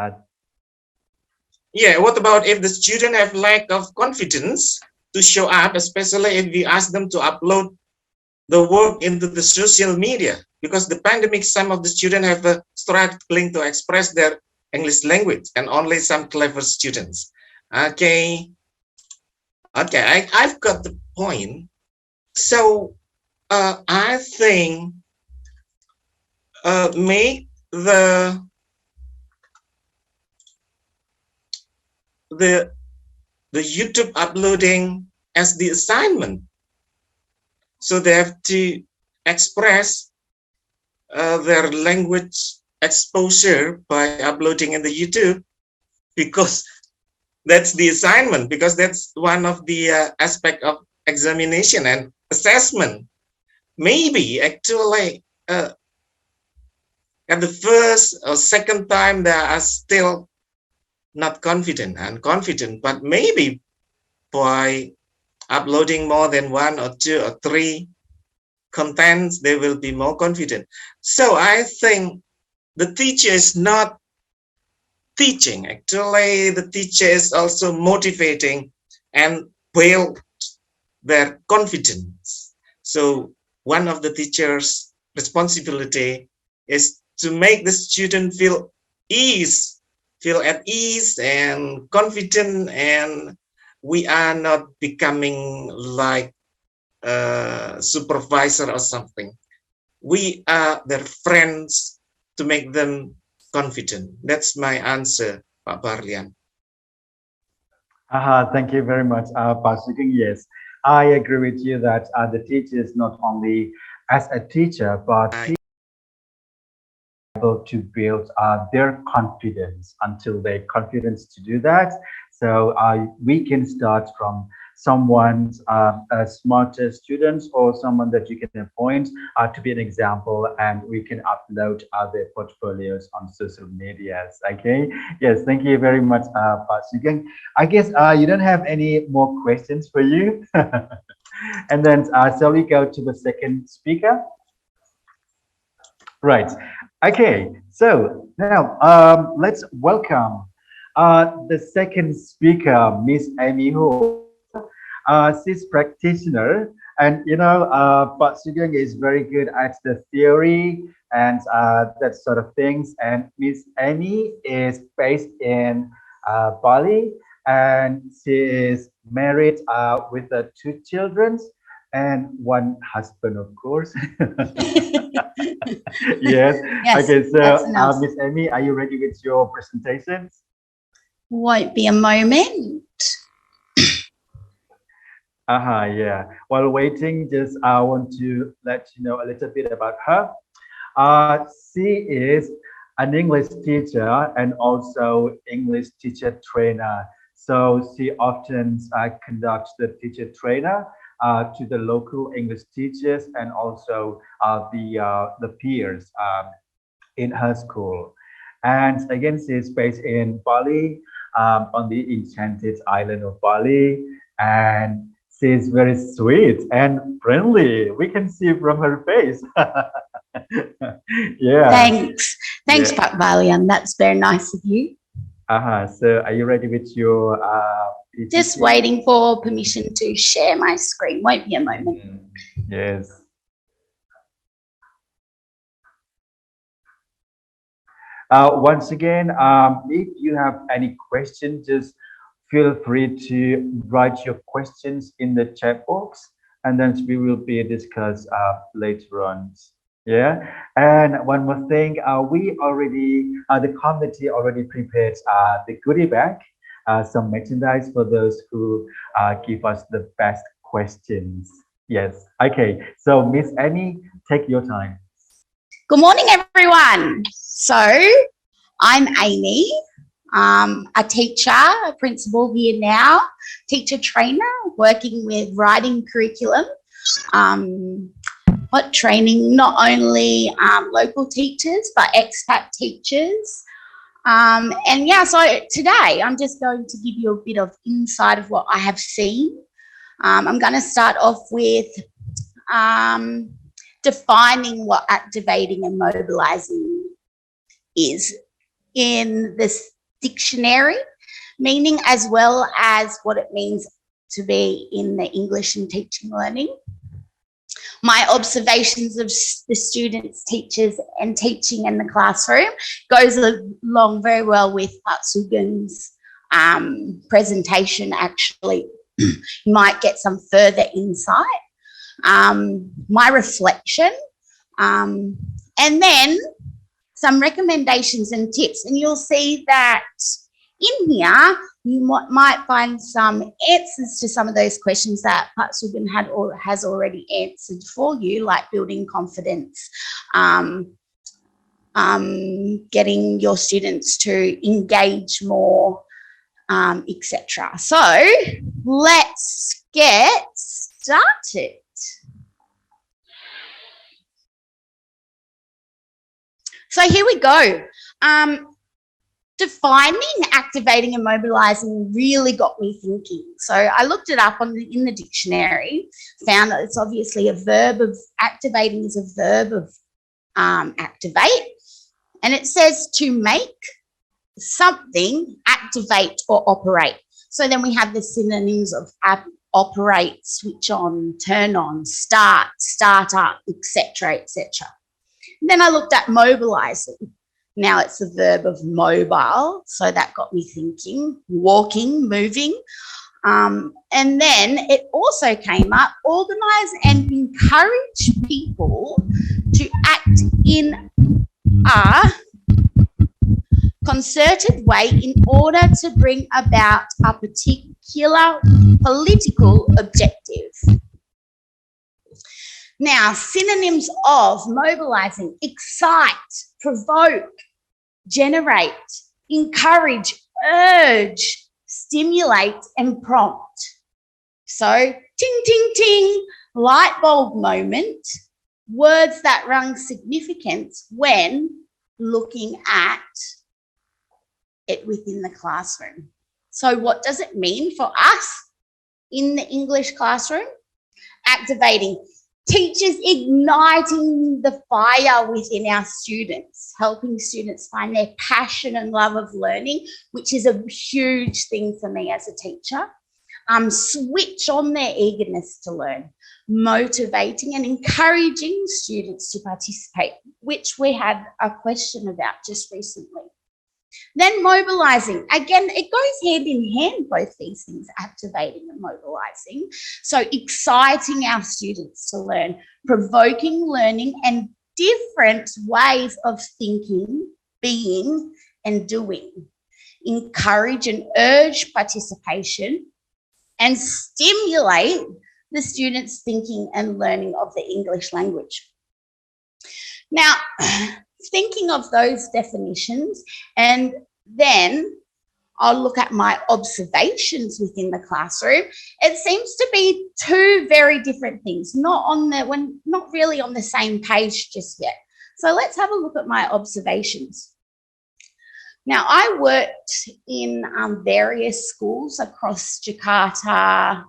Yeah, what about if the student have lack of confidence to show up, especially if we ask them to upload the work into the social media? Because the pandemic, some of the students have struggling to express their English language, and only some clever students. Okay, I've got the point. So I think make the YouTube uploading as the assignment. So they have to express their language exposure by uploading in the YouTube, because that's the assignment, because that's one of the aspect of examination and assessment. Maybe actually at the first or second time they are still not confident and confident, but maybe by uploading more than 1 or 2 or 3 contents, they will be more confident. So I think the teacher is not teaching. Actually, the teacher is also motivating and build their confidence. So one of the teacher's responsibility is to make the student feel at ease and confident, and we are not becoming like a supervisor or something. We are their friends to make them confident. That's my answer, Pak Barlian. Thank you very much, Pak Sugeng. Yes, I agree with you that the teacher is not only as a teacher, but able to build their confidence until their confidence to do that. So we can start from someone's a smarter students or someone that you can appoint to be an example, and we can upload their portfolios on social medias. Okay, yes, thank you very much, Pak Sugeng. I guess you don't have any more questions for you. And then shall we go to the second speaker? Right. Okay, so now let's welcome the second speaker, Miss Amy Ho. She's practitioner, and you know, Pak Sugeng is very good at the theory and that sort of things. And Miss Amy is based in Bali, and she is married with 2 children and 1 husband, of course. Yes. Okay, so Miss Amy, are you ready with your presentations? Won't be a moment. Yeah. While waiting, just I want to let you know a little bit about her. She is an English teacher and also English teacher trainer. So she often conducts the teacher trainer to the local English teachers and also the peers in her school. And again, she's based in Bali, on the enchanted island of Bali, and she's very sweet and friendly. We can see from her face. Yeah. Thanks, yeah. Pak Barlian. That's very nice of you. So are you ready with your just waiting for permission to share my screen. Won't be a moment. Yes. Once again, if you have any questions, just feel free to write your questions in the chat box, and then we will be discussed later on. Yeah, and one more thing, we already, the committee already prepared the goodie bag, some merchandise for those who give us the best questions. Yes. Okay. So Miss Amy, take your time. Good morning, everyone. So I'm Amy, a teacher, a principal here now, teacher trainer, working with writing curriculum. Training not only local teachers, but expat teachers. And yeah, so today I'm just going to give you a bit of insight of what I have seen. I'm going to start off with defining what activating and mobilizing is in this dictionary, meaning as well as what it means to be in the English and teaching learning. My observations of the students, teachers and teaching in the classroom goes along very well with Pak Sugeng's presentation. Actually, you might get some further insight. My reflection, and then some recommendations and tips. And you'll see that in here, you might find some answers to some of those questions that Pak Sugan has already answered for you, like building confidence, getting your students to engage more, etc. So let's get started. So here we go. Defining, activating and mobilizing really got me thinking. So I looked it up in the dictionary, found that it's obviously a verb of activating is a verb of activate. And it says to make something activate or operate. So then we have the synonyms of operate, switch on, turn on, start up, etc., etc. Then I looked at mobilizing. Now it's a verb of mobile, so that got me thinking, walking, moving. And then it also came up, organize and encourage people to act in a concerted way in order to bring about a particular political objective. Now, synonyms of mobilizing: excite, provoke, generate, encourage, urge, stimulate, and prompt. So, ting, ting, ting, light bulb moment, words that rung significance when looking at it within the classroom. So what does it mean for us in the English classroom? Activating. Teachers igniting the fire within our students, helping students find their passion and love of learning, which is a huge thing for me as a teacher. Switch on their eagerness to learn. Motivating and encouraging students to participate, which we had a question about just recently. Then mobilizing. Again, it goes hand in hand, both these things, activating and mobilizing. So exciting our students to learn, provoking learning and different ways of thinking, being and doing. Encourage and urge participation and stimulate the students' thinking and learning of the English language. Now, thinking of those definitions, and then I'll look at my observations within the classroom. It seems to be two very different things, not really on the same page just yet. So let's have a look at my observations. Now, I worked in various schools across Jakarta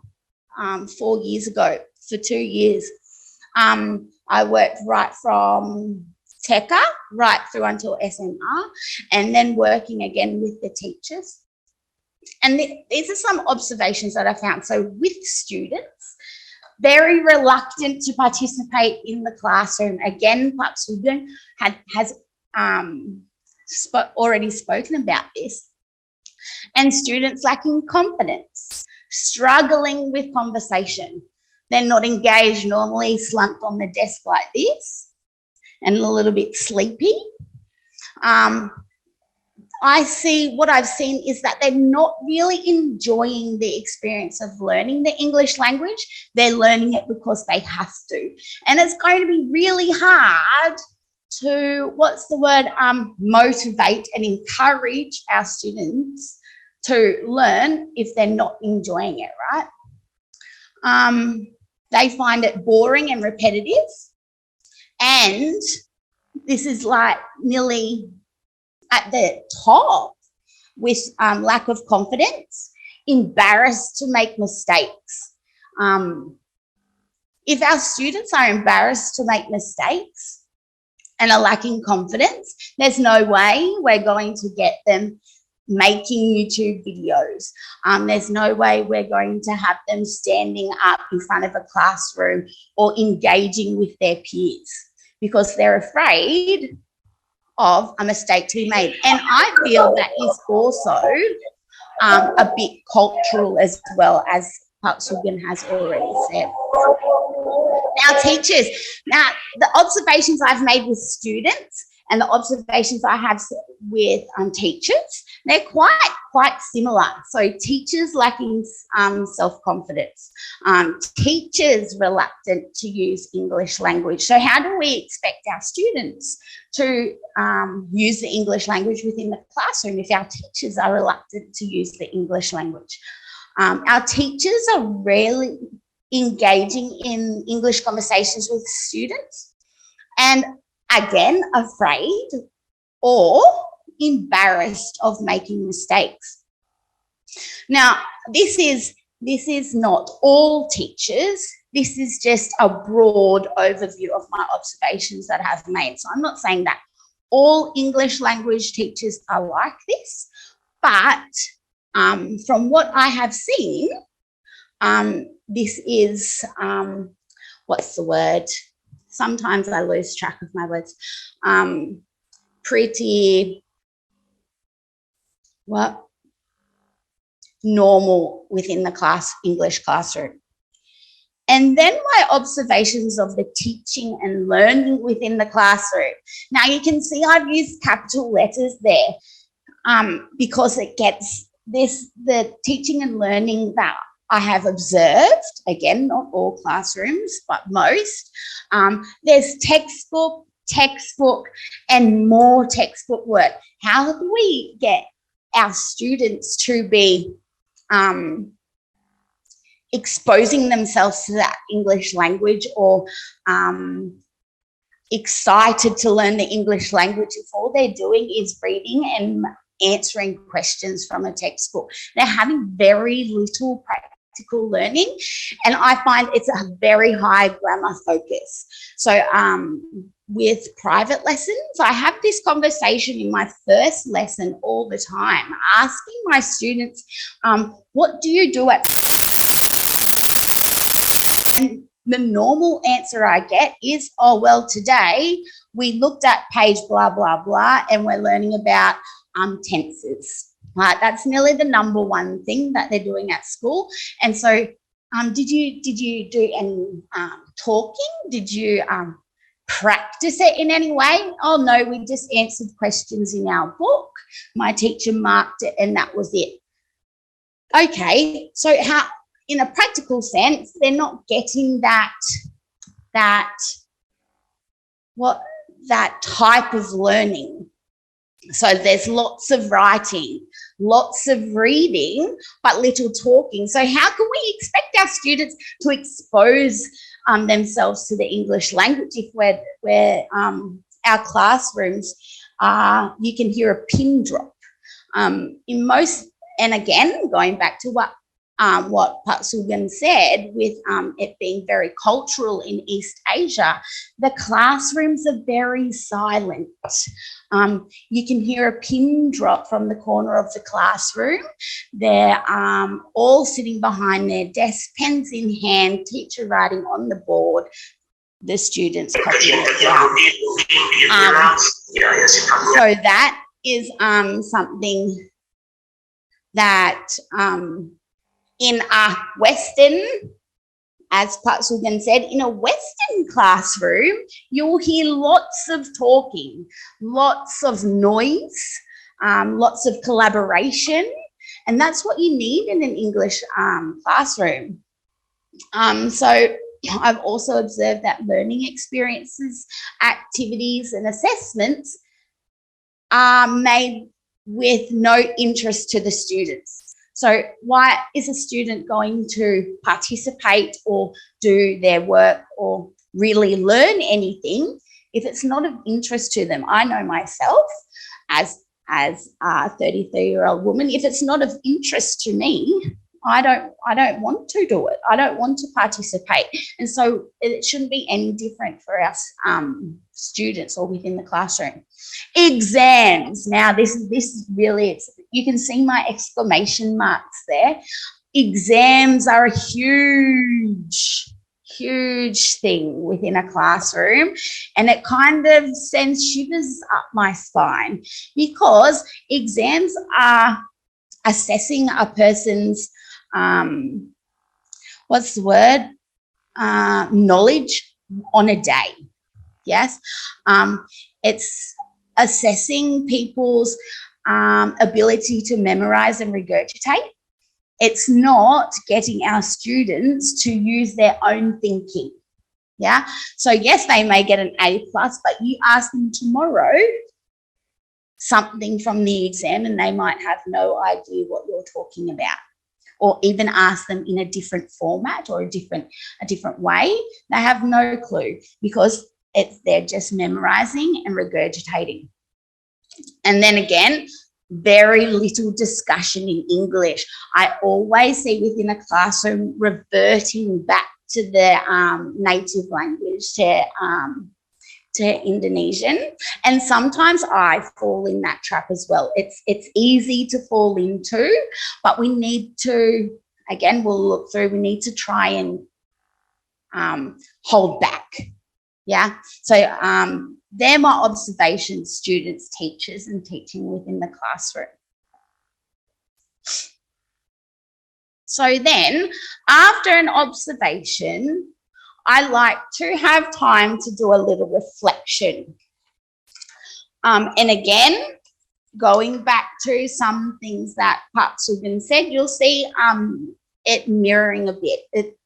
4 years ago, for 2 years. I worked right from TECA right through until SMR, and then working again with the teachers. And these are some observations that I found. So with students, very reluctant to participate in the classroom. Again, Pak Sugan has already spoken about this. And students lacking confidence, struggling with conversation. They're not engaged, normally slumped on the desk like this and a little bit sleepy. What I've seen is that they're not really enjoying the experience of learning the English language. They're learning it because they have to. And it's going to be really hard to, motivate and encourage our students to learn if they're not enjoying it, right? They find it boring and repetitive. And this is like nearly at the top with lack of confidence, embarrassed to make mistakes. If our students are embarrassed to make mistakes and are lacking confidence, there's no way we're going to get them making YouTube videos. There's no way we're going to have them standing up in front of a classroom or engaging with their peers because they're afraid of a mistake to be made. And I feel that is also a bit cultural as well, as Pak Sugan has already said. Now, teachers, the observations I've made with students and the observations I have with teachers, They're quite similar. So teachers lacking self-confidence, teachers reluctant to use English language. So how do we expect our students to use the English language within the classroom if our teachers are reluctant to use the English language? Our teachers are rarely engaging in English conversations with students, and again, afraid or embarrassed of making mistakes. Now, this is not all teachers. This is just a broad overview of my observations that I've made. So I'm not saying that all English language teachers are like this, but from what I have seen, this is, what's the word? Sometimes I lose track of my words. Pretty, normal within the English classroom. And then my observations of the teaching and learning within the classroom. Now you can see I've used capital letters there because it gets the teaching and learning that I have observed, again, not all classrooms, but most. There's textbook, and more textbook work. How do we get our students to be exposing themselves to that English language or excited to learn the English language if all they're doing is reading and answering questions from a textbook? They're having very little practical learning, and I find it's a very high grammar focus. So with private lessons, I have this conversation in my first lesson all the time, asking my students, what do you do at school? And the normal answer I get is, oh, well, today we looked at page blah, blah, blah, and we're learning about tenses. Right, that's nearly the number one thing that they're doing at school. And so did you do any talking? Did you practice it in any way? Oh, no, we just answered questions in our book. My teacher marked it and that was it. Okay, so how, in a practical sense, they're not getting that type of learning. So there's lots of writing, lots of reading, but little talking. So how can we expect our students to expose themselves to the English language if we're our classrooms, you can hear a pin drop. In most, and again, going back to what Pak Sugan said, with it being very cultural in East Asia, the classrooms are very silent. You can hear a pin drop from the corner of the classroom. They're all sitting behind their desk, pens in hand, teacher writing on the board, the students copying it down. So that is something that in a Western, as Pak Sugan said, in a Western classroom, you'll hear lots of talking, lots of noise, lots of collaboration, and that's what you need in an English classroom. So I've also observed that learning experiences, activities, and assessments are made with no interest to the students. So why is a student going to participate or do their work or really learn anything if it's not of interest to them? I know myself as a 33-year-old woman, if it's not of interest to me, I don't want to do it. I don't want to participate. And so it shouldn't be any different for us students or within the classroom. Exams. Now, this is really, you can see my exclamation marks there. Exams are a huge thing within a classroom, and it kind of sends shivers up my spine because exams are assessing a person's knowledge on a day. Yes, it's assessing people's ability to memorize and regurgitate. It's not getting our students to use their own thinking. Yeah. So yes, they may get an A+, but you ask them tomorrow something from the exam and they might have no idea what you're talking about. Or even ask them in a different format or a different way, they have no clue because they're just memorizing and regurgitating. And then again, very little discussion in English. I always see within a classroom reverting back to their native language, to Indonesian. And sometimes I fall in that trap as well. It's easy to fall into, but we need to, again, we'll look through, we need to try and hold back. Yeah. So they're my observations, students, teachers, and teaching within the classroom. So then after an observation, I like to have time to do a little reflection. And again, going back to some things that Pak Subin said, you'll see it mirroring a bit, it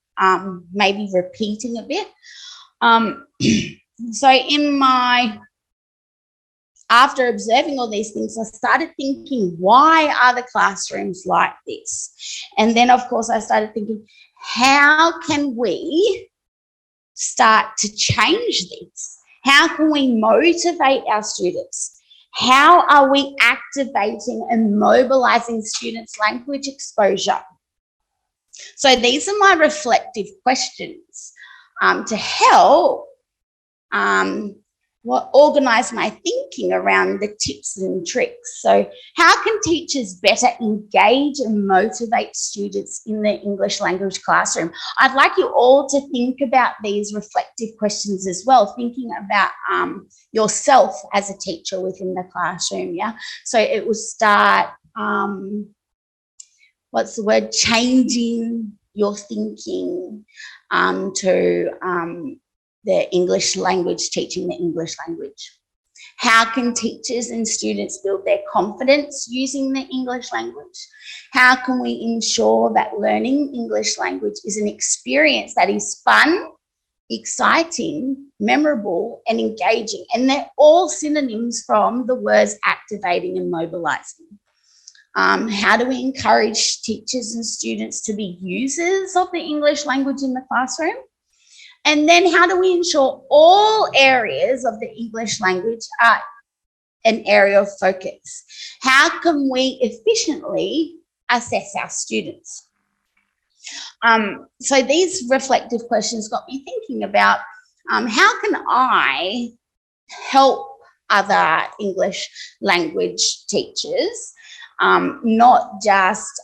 maybe repeating a bit. So after observing all these things, I started thinking, why are the classrooms like this? And then, of course, I started thinking, how can we start to change this? How can we motivate our students? How are we activating and mobilizing students' language exposure? So these are my reflective questions to help organize my thinking around the tips and tricks. So how can teachers better engage and motivate students in the English language classroom? I'd like you all to think about these reflective questions as well, thinking about yourself as a teacher within the classroom, yeah? So it will start, changing your thinking to the English language, teaching the English language. How can teachers and students build their confidence using the English language? How can we ensure that learning English language is an experience that is fun, exciting, memorable, and engaging? And they're all synonyms from the words activating and mobilizing. How do we encourage teachers and students to be users of the English language in the classroom? And then how do we ensure all areas of the English language are an area of focus? How can we efficiently assess our students? So these reflective questions got me thinking about how can I help other English language teachers, not just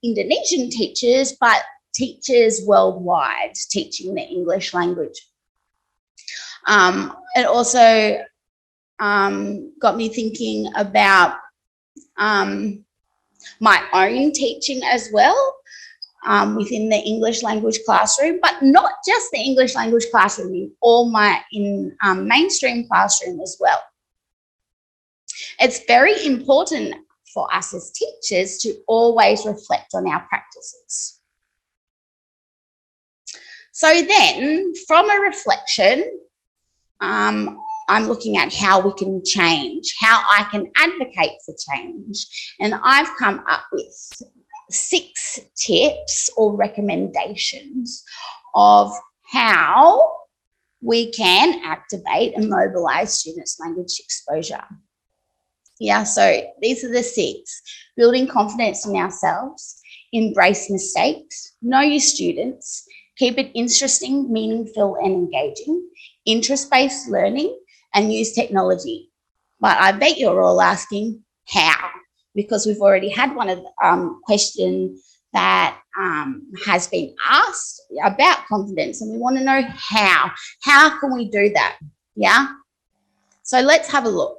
Indonesian teachers, but teachers worldwide teaching the English language. It also got me thinking about my own teaching as well within the English language classroom, but not just the English language classroom, in mainstream classroom as well. It's very important for us as teachers to always reflect on our practices. So then, from a reflection, I'm looking at how we can change, how I can advocate for change. And I've come up with 6 tips or recommendations of how we can activate and mobilize students' language exposure. Yeah, so these are the 6. Building confidence in ourselves, embrace mistakes, know your students, keep it interesting, meaningful, and engaging, interest-based learning, and use technology. But I bet you're all asking how, because we've already had one of the question that has been asked about confidence, and we want to know how. How can we do that? Yeah? So let's have a look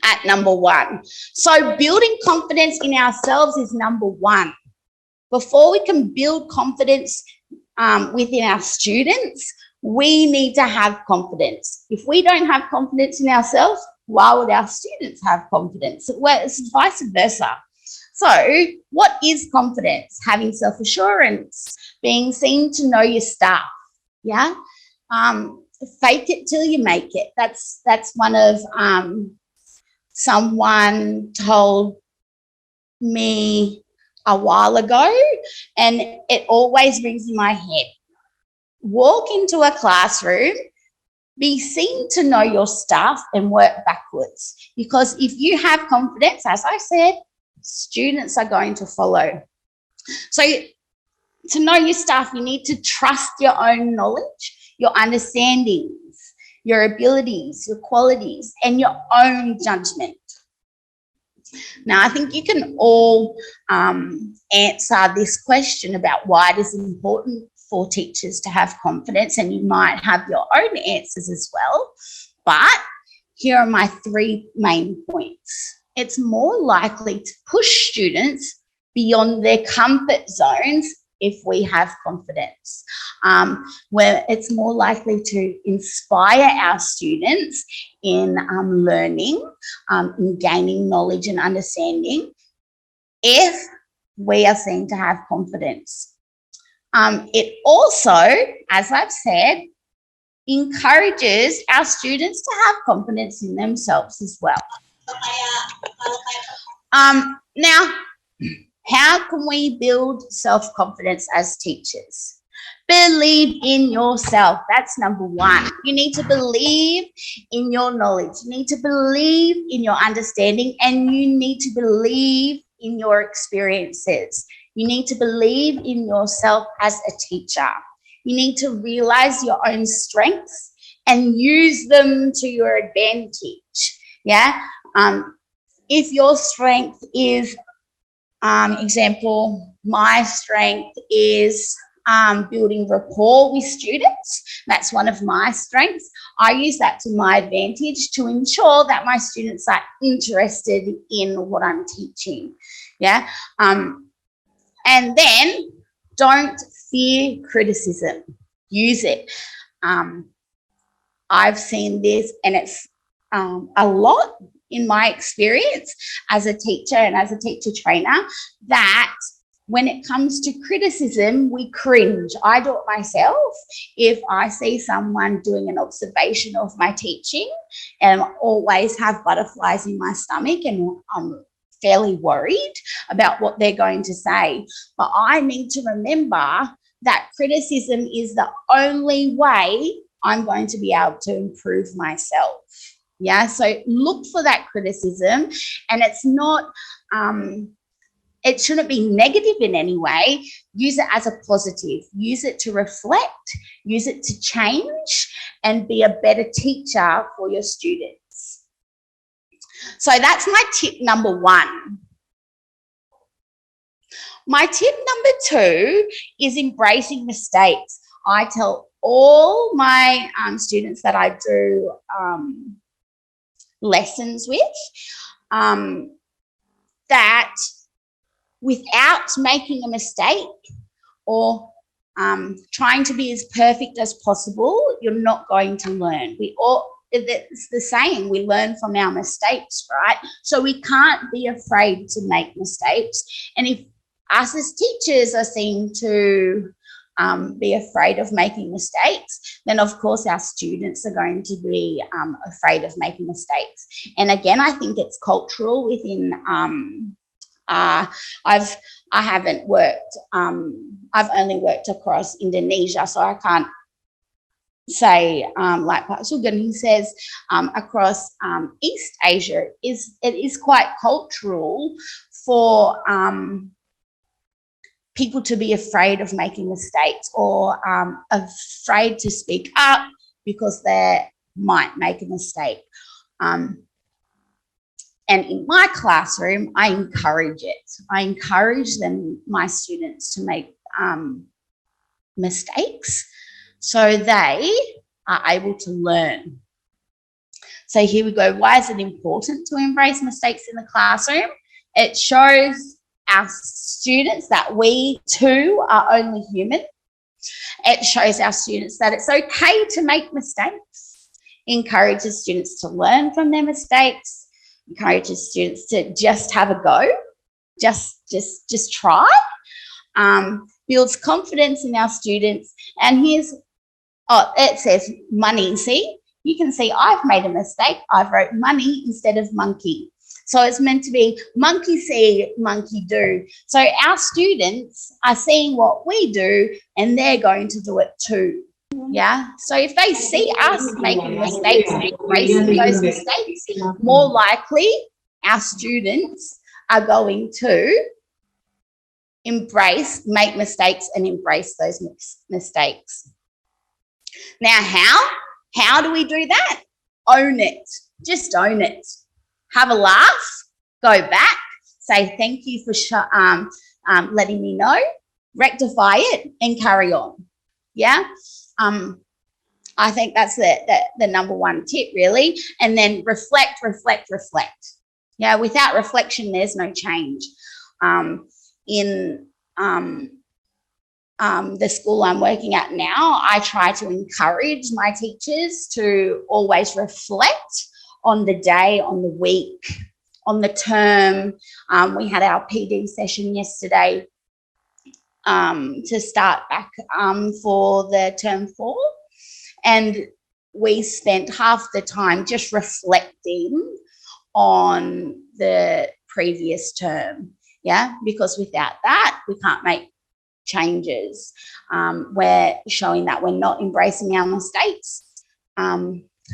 at number 1. So building confidence in ourselves is number 1. Before we can build confidence within our students, we need to have confidence. If we don't have confidence in ourselves, why would our students have confidence? Well, it's vice versa. So what is confidence? Having self-assurance, being seen to know your stuff. Yeah. Fake it till you make it. That's one of someone told me a while ago, and it always rings in my head. Walk into a classroom, be seen to know your stuff, and work backwards. Because if you have confidence, as I said, students are going to follow. So to know your stuff, you need to trust your own knowledge, your understandings, your abilities, your qualities, and your own judgment. Now, I think you can all answer this question about why it is important for teachers to have confidence, and you might have your own answers as well. But here are my 3 main points. It's more likely to push students beyond their comfort zones if we have confidence, where it's more likely to inspire our students in learning, in gaining knowledge and understanding, if we are seen to have confidence. It also, as I've said, encourages our students to have confidence in themselves as well. Now, how can we build self-confidence as teachers? Believe in yourself. That's number 1. You need to believe in your knowledge. You need to believe in your understanding, and you need to believe in your experiences. You need to believe in yourself as a teacher. You need to realize your own strengths and use them to your advantage. Yeah. If your strength is, example, my strength is building rapport with students. That's one of my strengths. I use that to my advantage to ensure that my students are interested in what I'm teaching. Yeah. And then don't fear criticism. Use it. I've seen this, and it's a lot in my experience as a teacher and as a teacher trainer, that when it comes to criticism, we cringe. I do it myself. If I see someone doing an observation of my teaching, and I always have butterflies in my stomach, and I'm fairly worried about what they're going to say. But I need to remember that criticism is the only way I'm going to be able to improve myself. Yeah, so look for that criticism, and it's not, it shouldn't be negative in any way. Use it as a positive. Use it to reflect, use it to change, and be a better teacher for your students. So that's my tip number 1. My tip number 2 is embracing mistakes. I tell all my students that I do lessons with that without making a mistake or trying to be as perfect as possible, you're not going to learn. It's the saying, we learn from our mistakes, right? So we can't be afraid to make mistakes. And if us as teachers are seen to be afraid of making mistakes, then of course our students are going to be afraid of making mistakes. And again, I think it's cultural within, I haven't worked, I've only worked across Indonesia, so I can't say like Pak Sugan, he says across East Asia, it is quite cultural for people to be afraid of making mistakes or afraid to speak up because they might make a mistake. And in my classroom, I encourage it. I encourage my students to make mistakes so they are able to learn. So here we go. Why is it important to embrace mistakes in the classroom? It shows our students that we too are only human. It shows our students that it's okay to make mistakes. encourages students to learn from their mistakes, encourages students to just have a go, just try, builds confidence in our students. And here's, it says money. See, you can see I've made a mistake. I've wrote money instead of monkey. So it's meant to be monkey see, monkey do. So our students are seeing what we do and they're going to do it too. Yeah. So if they see us making mistakes and embracing those mistakes, more likely our students are going to make mistakes and embrace those mistakes. Now, how do we do that? Own it. Just own it. Have a laugh. Go back. Say thank you for letting me know. Rectify it and carry on. Yeah. I think that's the number one tip, really. And then reflect. Yeah. Without reflection, there's no change. In the school I'm working at now, I try to encourage my teachers to always reflect on the day, on the week, on the term. We had our PD session yesterday to start back for the term 4. And we spent half the time just reflecting on the previous term. Yeah, because without that, we can't make changes. We're showing that we're not embracing our mistakes.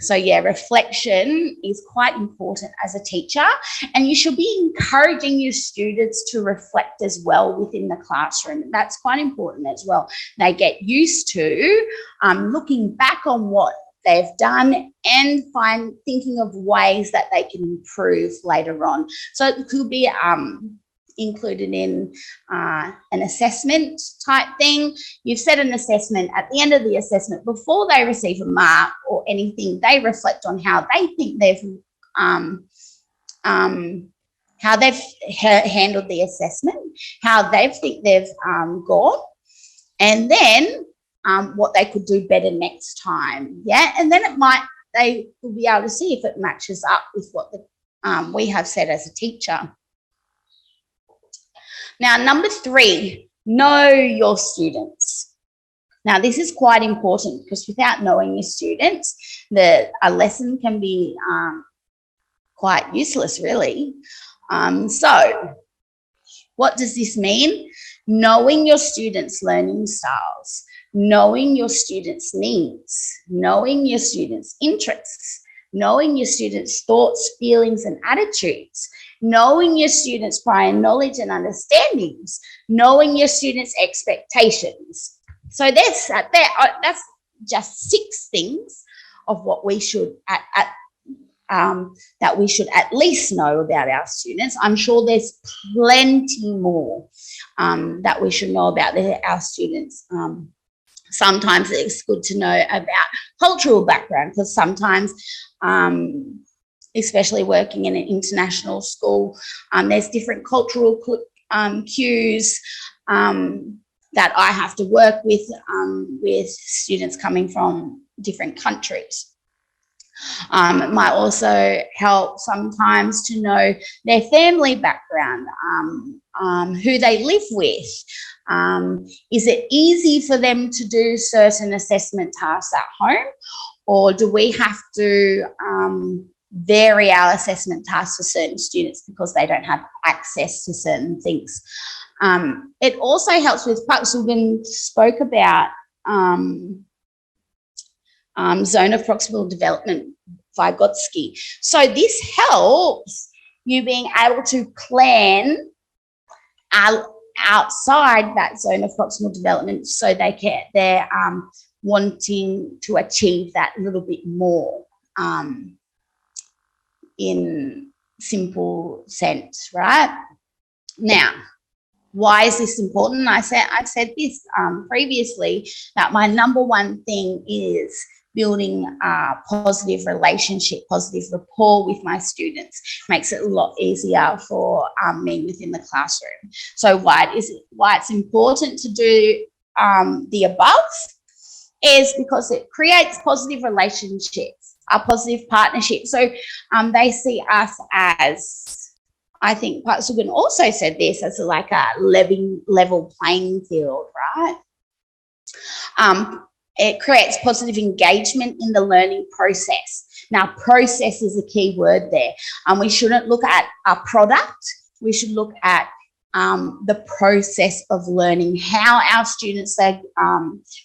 So yeah, reflection is quite important as a teacher, and you should be encouraging your students to reflect as well within the classroom. That's quite important as well. They get used to looking back on what they've done and thinking of ways that they can improve later on. So it could be included in an assessment type thing. You've set an assessment. At the end of the assessment, before they receive a mark or anything, they reflect on how they think they've handled the assessment, how they think they've gone, and then what they could do better next time. Yeah, and then they will be able to see if it matches up with what we have said as a teacher. Now, number 3, know your students. Now, this is quite important because without knowing your students, a lesson can be quite useless, really. So what does this mean? Knowing your students' learning styles, knowing your students' needs, knowing your students' interests, knowing your students' thoughts, feelings, and attitudes, knowing your students' prior knowledge and understandings, knowing your students' expectations. So that's just 6 things of what we should that we should at least know about our students. I'm sure there's plenty more that we should know about our students. Sometimes it's good to know about cultural background because sometimes, especially working in an international school, there's different cultural cues that I have to work with students coming from different countries. It might also help sometimes to know their family background, who they live with. Is it easy for them to do certain assessment tasks at home, or do we have to vary our assessment tasks for certain students because they don't have access to certain things? It also helps with, Pak Sugeng spoke about zone of proximal development, Vygotsky. So this helps you being able to plan outside that zone of proximal development, so they're wanting to achieve that little bit more in simple sense, right? Now, why is this important? I've said this previously, that my number one thing is building a positive relationship, positive rapport with my students. Makes it a lot easier for me within the classroom. So why it's important to do the above is because it creates positive relationships. a positive partnership. So they see us as, I think Pak Sugan also said this, as like a level playing field, right? It creates positive engagement in the learning process. Now, process is a key word there. We shouldn't look at a product. We should look at the process of learning, how our students are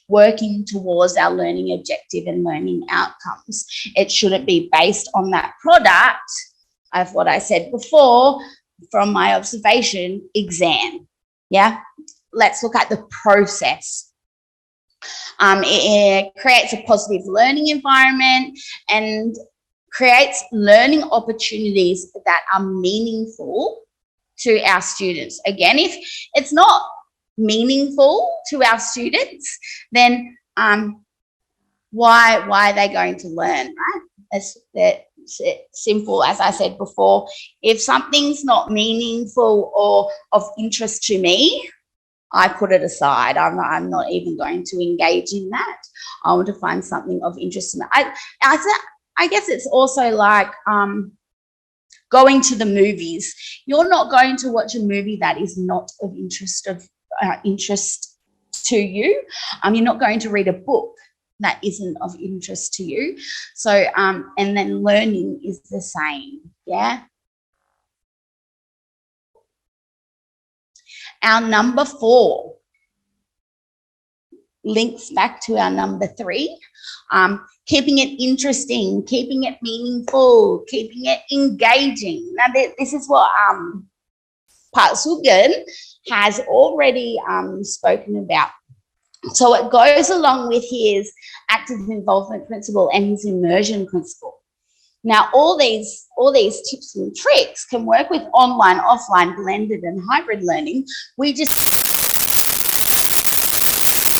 working towards our learning objective and learning outcomes. It shouldn't be based on that product of what I said before, from my observation, exam. Yeah, let's look at the process. It creates a positive learning environment and creates learning opportunities that are meaningful to our students. Again, if it's not meaningful to our students, then why are they going to learn, right? It's simple, as I said before. If something's not meaningful or of interest to me, I put it aside. I'm not even going to engage in that. I want to find something of interest in that. I guess it's also like going to the movies. You're not going to watch a movie that is not of interest to you. You're not going to read a book that isn't of interest to you. So, and then learning is the same, yeah? Our number 4 links back to our number 3, keeping it interesting, keeping it meaningful, keeping it engaging. Now, this is what Pak Sugan has already spoken about. So it goes along with his active involvement principle and his immersion principle. Now, all these tips and tricks can work with online, offline, blended and hybrid learning. We just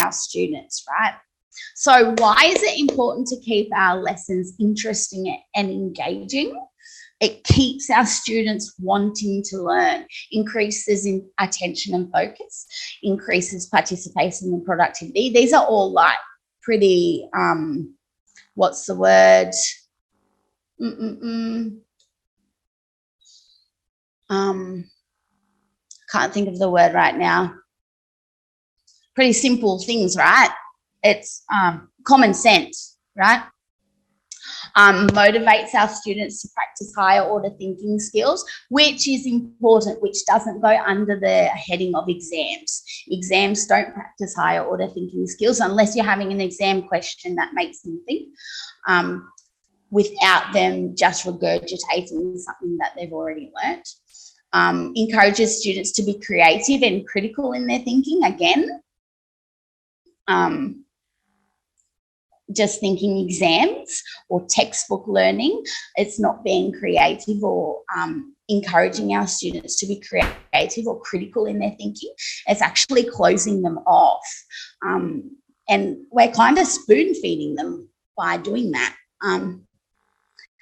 our students, right? So why is it important to keep our lessons interesting and engaging? It keeps our students wanting to learn, increases in attention and focus, increases participation and productivity. These are all like pretty, what's the word? Can't think of the word right now. Pretty simple things, right? It's common sense, right? Motivates our students to practice higher order thinking skills, which is important, which doesn't go under the heading of exams. Exams don't practice higher order thinking skills unless you're having an exam question that makes them think, without them just regurgitating something that they've already learnt. Encourages students to be creative and critical in their thinking, again. Just thinking exams or textbook learning, it's not being creative or encouraging our students to be creative or critical in their thinking. It's actually closing them off. And we're kind of spoon feeding them by doing that.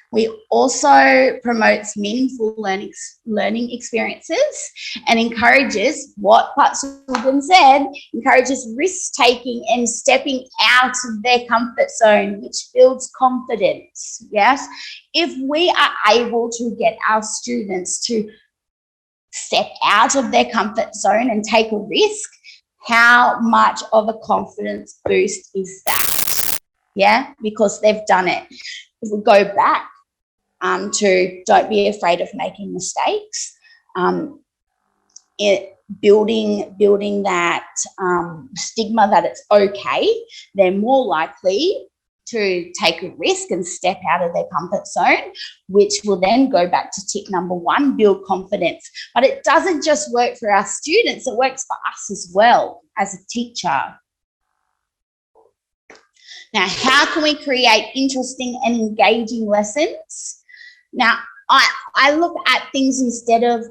We also promotes meaningful learning experiences and encourages what Pak Sugan said, encourages risk-taking and stepping out of their comfort zone, which builds confidence, yes? If we are able to get our students to step out of their comfort zone and take a risk, how much of a confidence boost is that? Yeah, because they've done it. If we go back to don't be afraid of making mistakes, building that stigma that it's okay, they're more likely to take a risk and step out of their comfort zone, which will then go back to tip number 1, build confidence. But it doesn't just work for our students, it works for us as well as a teacher. Now, how can we create interesting and engaging lessons? Now, I look at things instead of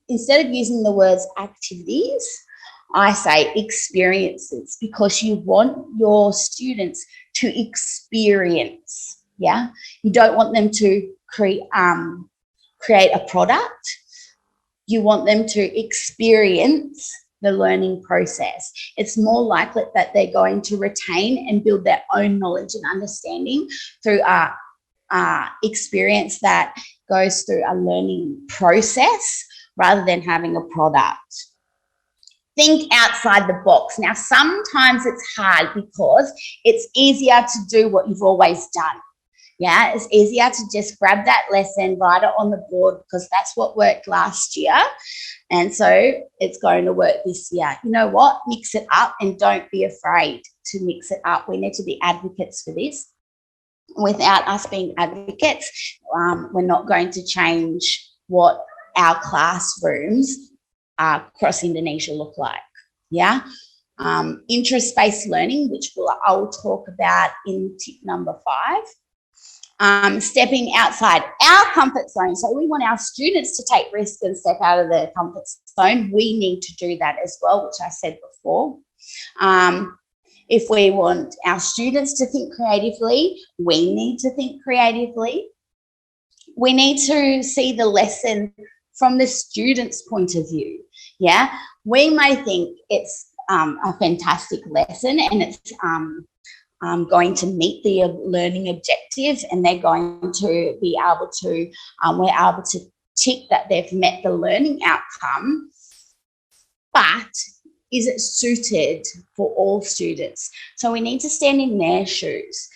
instead of using the words activities, I say experiences, because you want your students to experience, yeah? You don't want them to create a product. you want them to experience the learning process. It's more likely that they're going to retain and build their own knowledge and understanding through a experience that goes through a learning process rather than having a product. Think outside the box. Now, sometimes it's hard because it's easier to do what you've always done. Yeah, it's easier to just grab that lesson, write it on the board because that's what worked last year. And so it's going to work this year. You know what? Mix it up and don't be afraid to mix it up. We need to be advocates for this. Without us being advocates, we're not going to change what our classrooms across Indonesia look like. Yeah. Interest-based learning, which I'll talk about in tip number 5. Stepping outside our comfort zone. So we want our students to take risks and step out of their comfort zone. We need to do that as well, which I said before. If we want our students to think creatively, we need to think creatively. We need to see the lesson from the student's point of view. Yeah, we may think it's a fantastic lesson and it's going to meet the learning objectives, and they're going to be able to, we're able to tick that they've met the learning outcome, but is it suited for all students? So we need to stand in their shoes.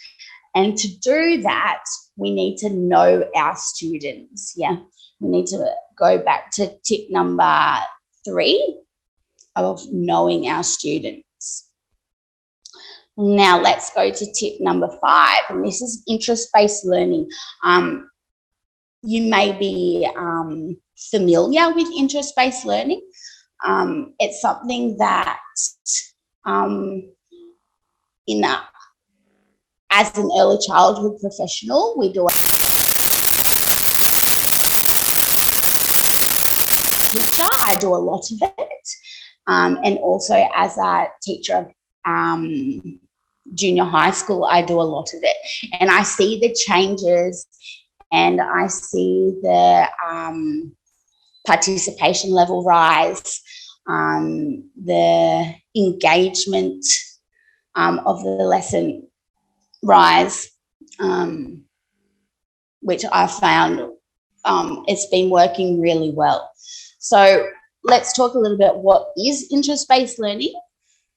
And to do that, we need to know our students. Yeah, we need to go back to tip number 3 of knowing our students. Now let's go to tip number 5, and this is interest-based learning. You may be familiar with interest-based learning. It's something that as an early childhood professional, we do teacher, I do a lot of it. And also as a teacher of junior high school, I do a lot of it. And I see the changes and I see the participation level rise, the engagement of the lesson rise, which I found it's been working really well. So let's talk a little bit what is interest-based learning.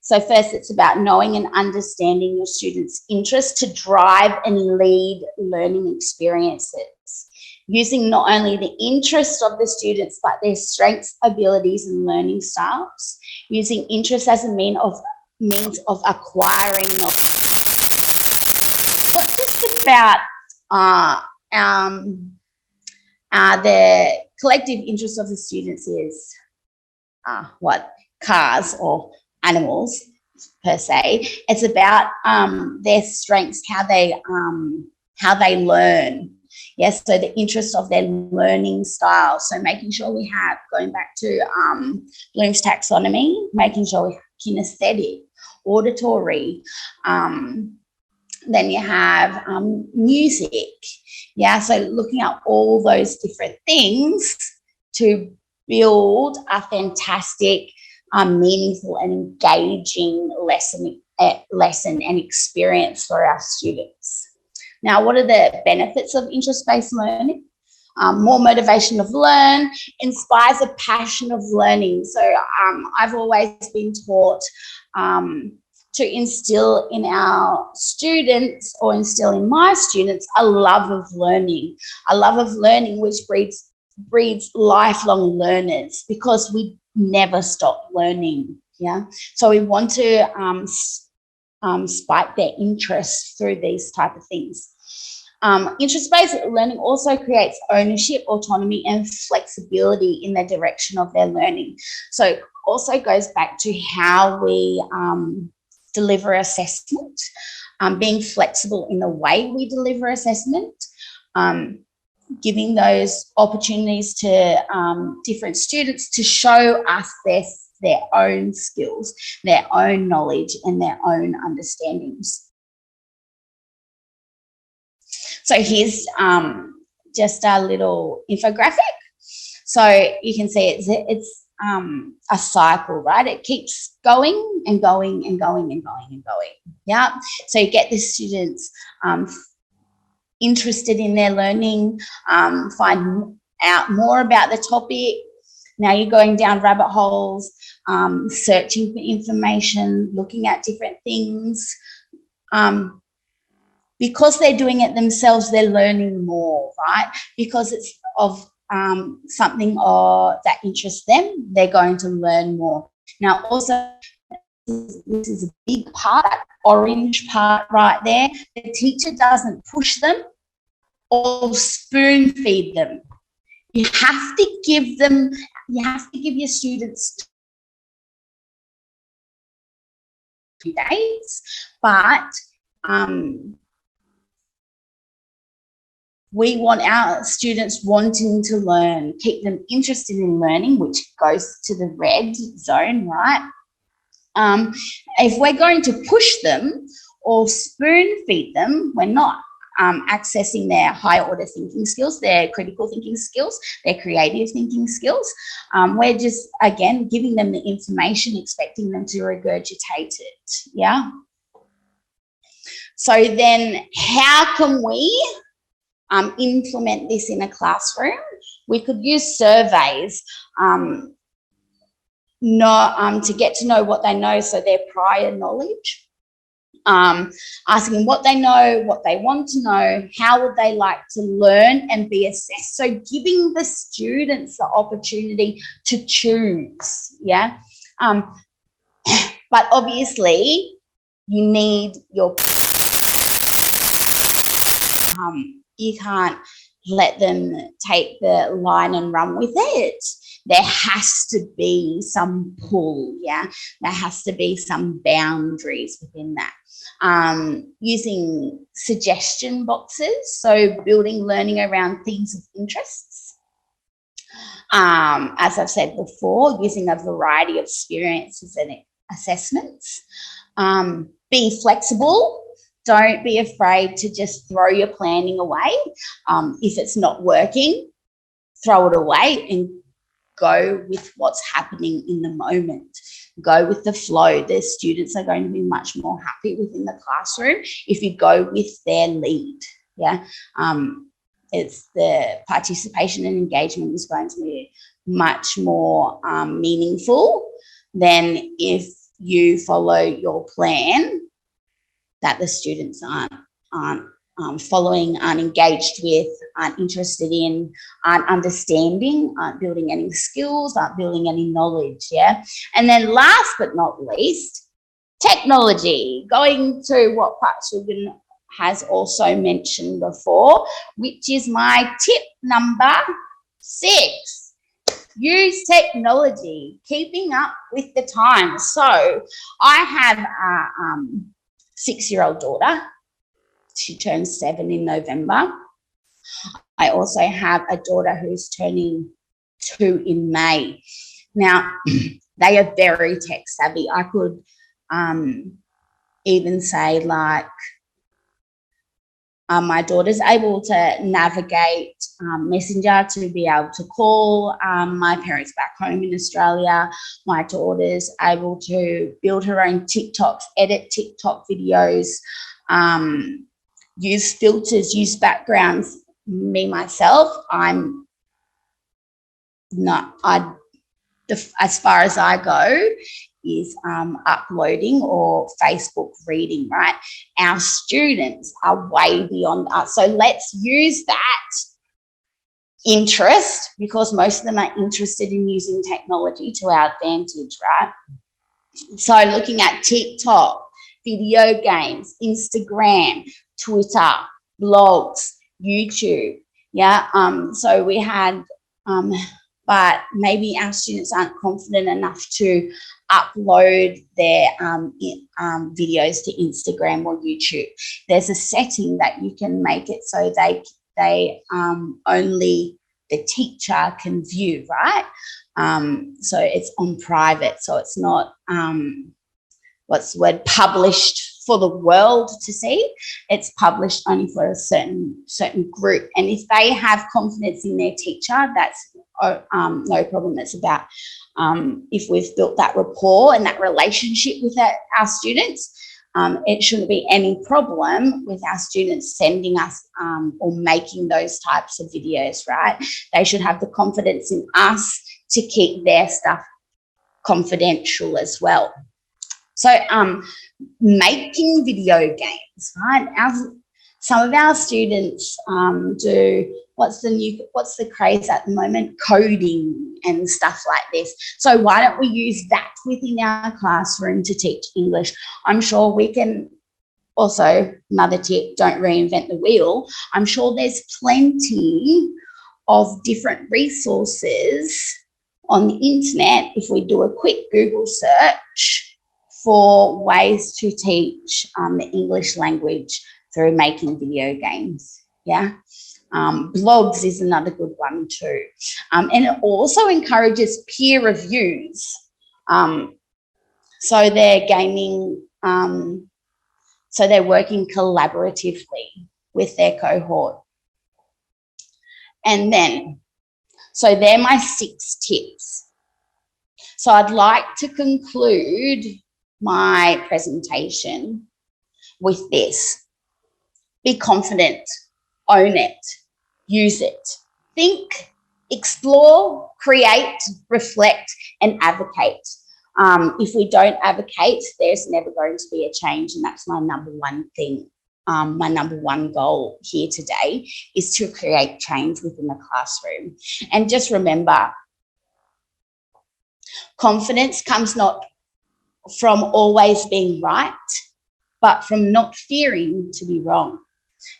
So first, it's about knowing and understanding your students' interests to drive and lead learning experiences, using not only the interests of the students, but their strengths, abilities, and learning styles, using interest as a means of acquiring knowledge. Not just about the collective interest of the students is cars or animals per se. It's about their strengths, how they learn. Yes, so the interest of their learning style. So making sure we have, going back to Bloom's taxonomy, making sure we have kinesthetic, auditory. Then you have music. Yeah, so looking at all those different things to build a fantastic, meaningful and engaging lesson and experience for our students. Now, what are the benefits of interest-based learning? More motivation of learn, inspires a passion of learning. So I've always been taught to instill in our students or instill in my students a love of learning which breeds lifelong learners, because we never stop learning. Yeah, so we want to spike their interest through these type of things. Interest-based learning also creates ownership, autonomy, and flexibility in the direction of their learning. So also goes back to how we deliver assessment, being flexible in the way we deliver assessment, giving those opportunities to different students to show us their own skills, their own knowledge, and their own understandings. So here's just a little infographic. So you can see it's a cycle, right? It keeps going and going and going and going and going. Yeah. So you get the students interested in their learning, find out more about the topic. Now you're going down rabbit holes, searching for information, looking at different things. Because they're doing it themselves, they're learning more, right? Because it's of something that interests them, they're going to learn more. Now, also, this is a big part, that orange part right there. The teacher doesn't push them or spoon feed them. You have to give them, you have to give your students 2 days, but we want our students wanting to learn, keep them interested in learning, which goes to the red zone, right? If we're going to push them or spoon feed them, we're not accessing their higher order thinking skills, their critical thinking skills, their creative thinking skills. We're just, again, giving them the information, expecting them to regurgitate it, yeah? So then how can we implement this in a classroom? We could use surveys to get to know what they know, so their prior knowledge. Asking what they know, what they want to know, how would they like to learn and be assessed. So giving the students the opportunity to choose, yeah? But obviously you need your, you can't let them take the line and run with it. There has to be some pull, yeah? There has to be some boundaries within that. Using suggestion boxes, so building learning around things of interests. As I've said before, using a variety of experiences and assessments. Be flexible. Don't be afraid to just throw your planning away. If it's not working, throw it away and go with what's happening in the moment. Go with the flow. The students are going to be much more happy within the classroom if you go with their lead. Yeah, it's the participation and engagement is going to be much more meaningful than if you follow your plan that the students aren't following, aren't engaged with, aren't interested in, aren't understanding, aren't building any skills, aren't building any knowledge, yeah? And then last but not least, technology. Going to what Pak Sugan has also mentioned before, which is my tip number 6. Use technology, keeping up with the times. So I have a 6-year-old daughter. She turns 7 in November. I also have a daughter who's turning 2 in May. Now, they are very tech savvy. I could even say, like, my daughter's able to navigate Messenger to be able to call my parents back home in Australia. My daughter's able to build her own TikToks, edit TikTok videos, use filters, use backgrounds. Me, myself, I'm not, as far as I go, is uploading or Facebook reading, right? Our students are way beyond us. So let's use that interest, because most of them are interested in using technology to our advantage, right? So looking at TikTok, video games, Instagram, Twitter, blogs, YouTube, yeah. So we had, but maybe our students aren't confident enough to upload their videos to Instagram or YouTube. There's a setting that you can make it so they only the teacher can view, right? So it's on private, so it's not what's the word, published for the world to see. It's published only for a certain group. And if they have confidence in their teacher, that's no problem. It's about if we've built that rapport and that relationship with our students, it shouldn't be any problem with our students sending us or making those types of videos, right? They should have the confidence in us to keep their stuff confidential as well. So making video games, right? Some of our students do what's the craze at the moment? Coding and stuff like this. So why don't we use that within our classroom to teach English? I'm sure we can also, another tip, don't reinvent the wheel. I'm sure there's plenty of different resources on the internet if we do a quick Google search for ways to teach the English language through making video games. Yeah. Blogs is another good one too. And it also encourages peer reviews. So they're so they're working collaboratively with their cohort. And then, so they're my 6 tips. So I'd like to conclude my presentation with this. Be confident, own it, use it. Think, explore, create, reflect, and advocate. If we don't advocate, there's never going to be a change, and that's my number one thing. My number one goal here today is to create change within the classroom. And just remember, confidence comes not from always being right, but from not fearing to be wrong.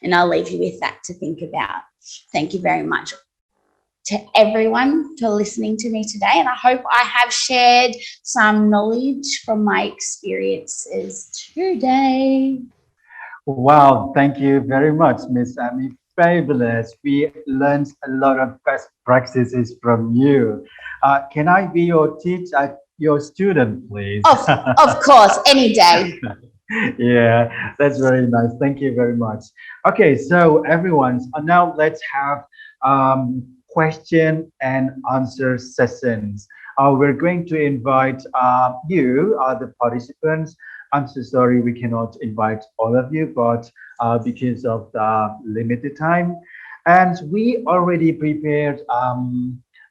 And I'll leave you with that to think about. Thank you very much to everyone for listening to me today. And I hope I have shared some knowledge from my experiences today. Wow, thank you very much, Miss Amy. Fabulous. We learned a lot of best practices from you. Can I be your teacher, your student, please? Of course, any day. Yeah, that's very nice. Thank you very much. Okay, so everyone, now let's have question and answer sessions. We're going to invite you, the participants. I'm so sorry we cannot invite all of you, but because of the limited time. And we already prepared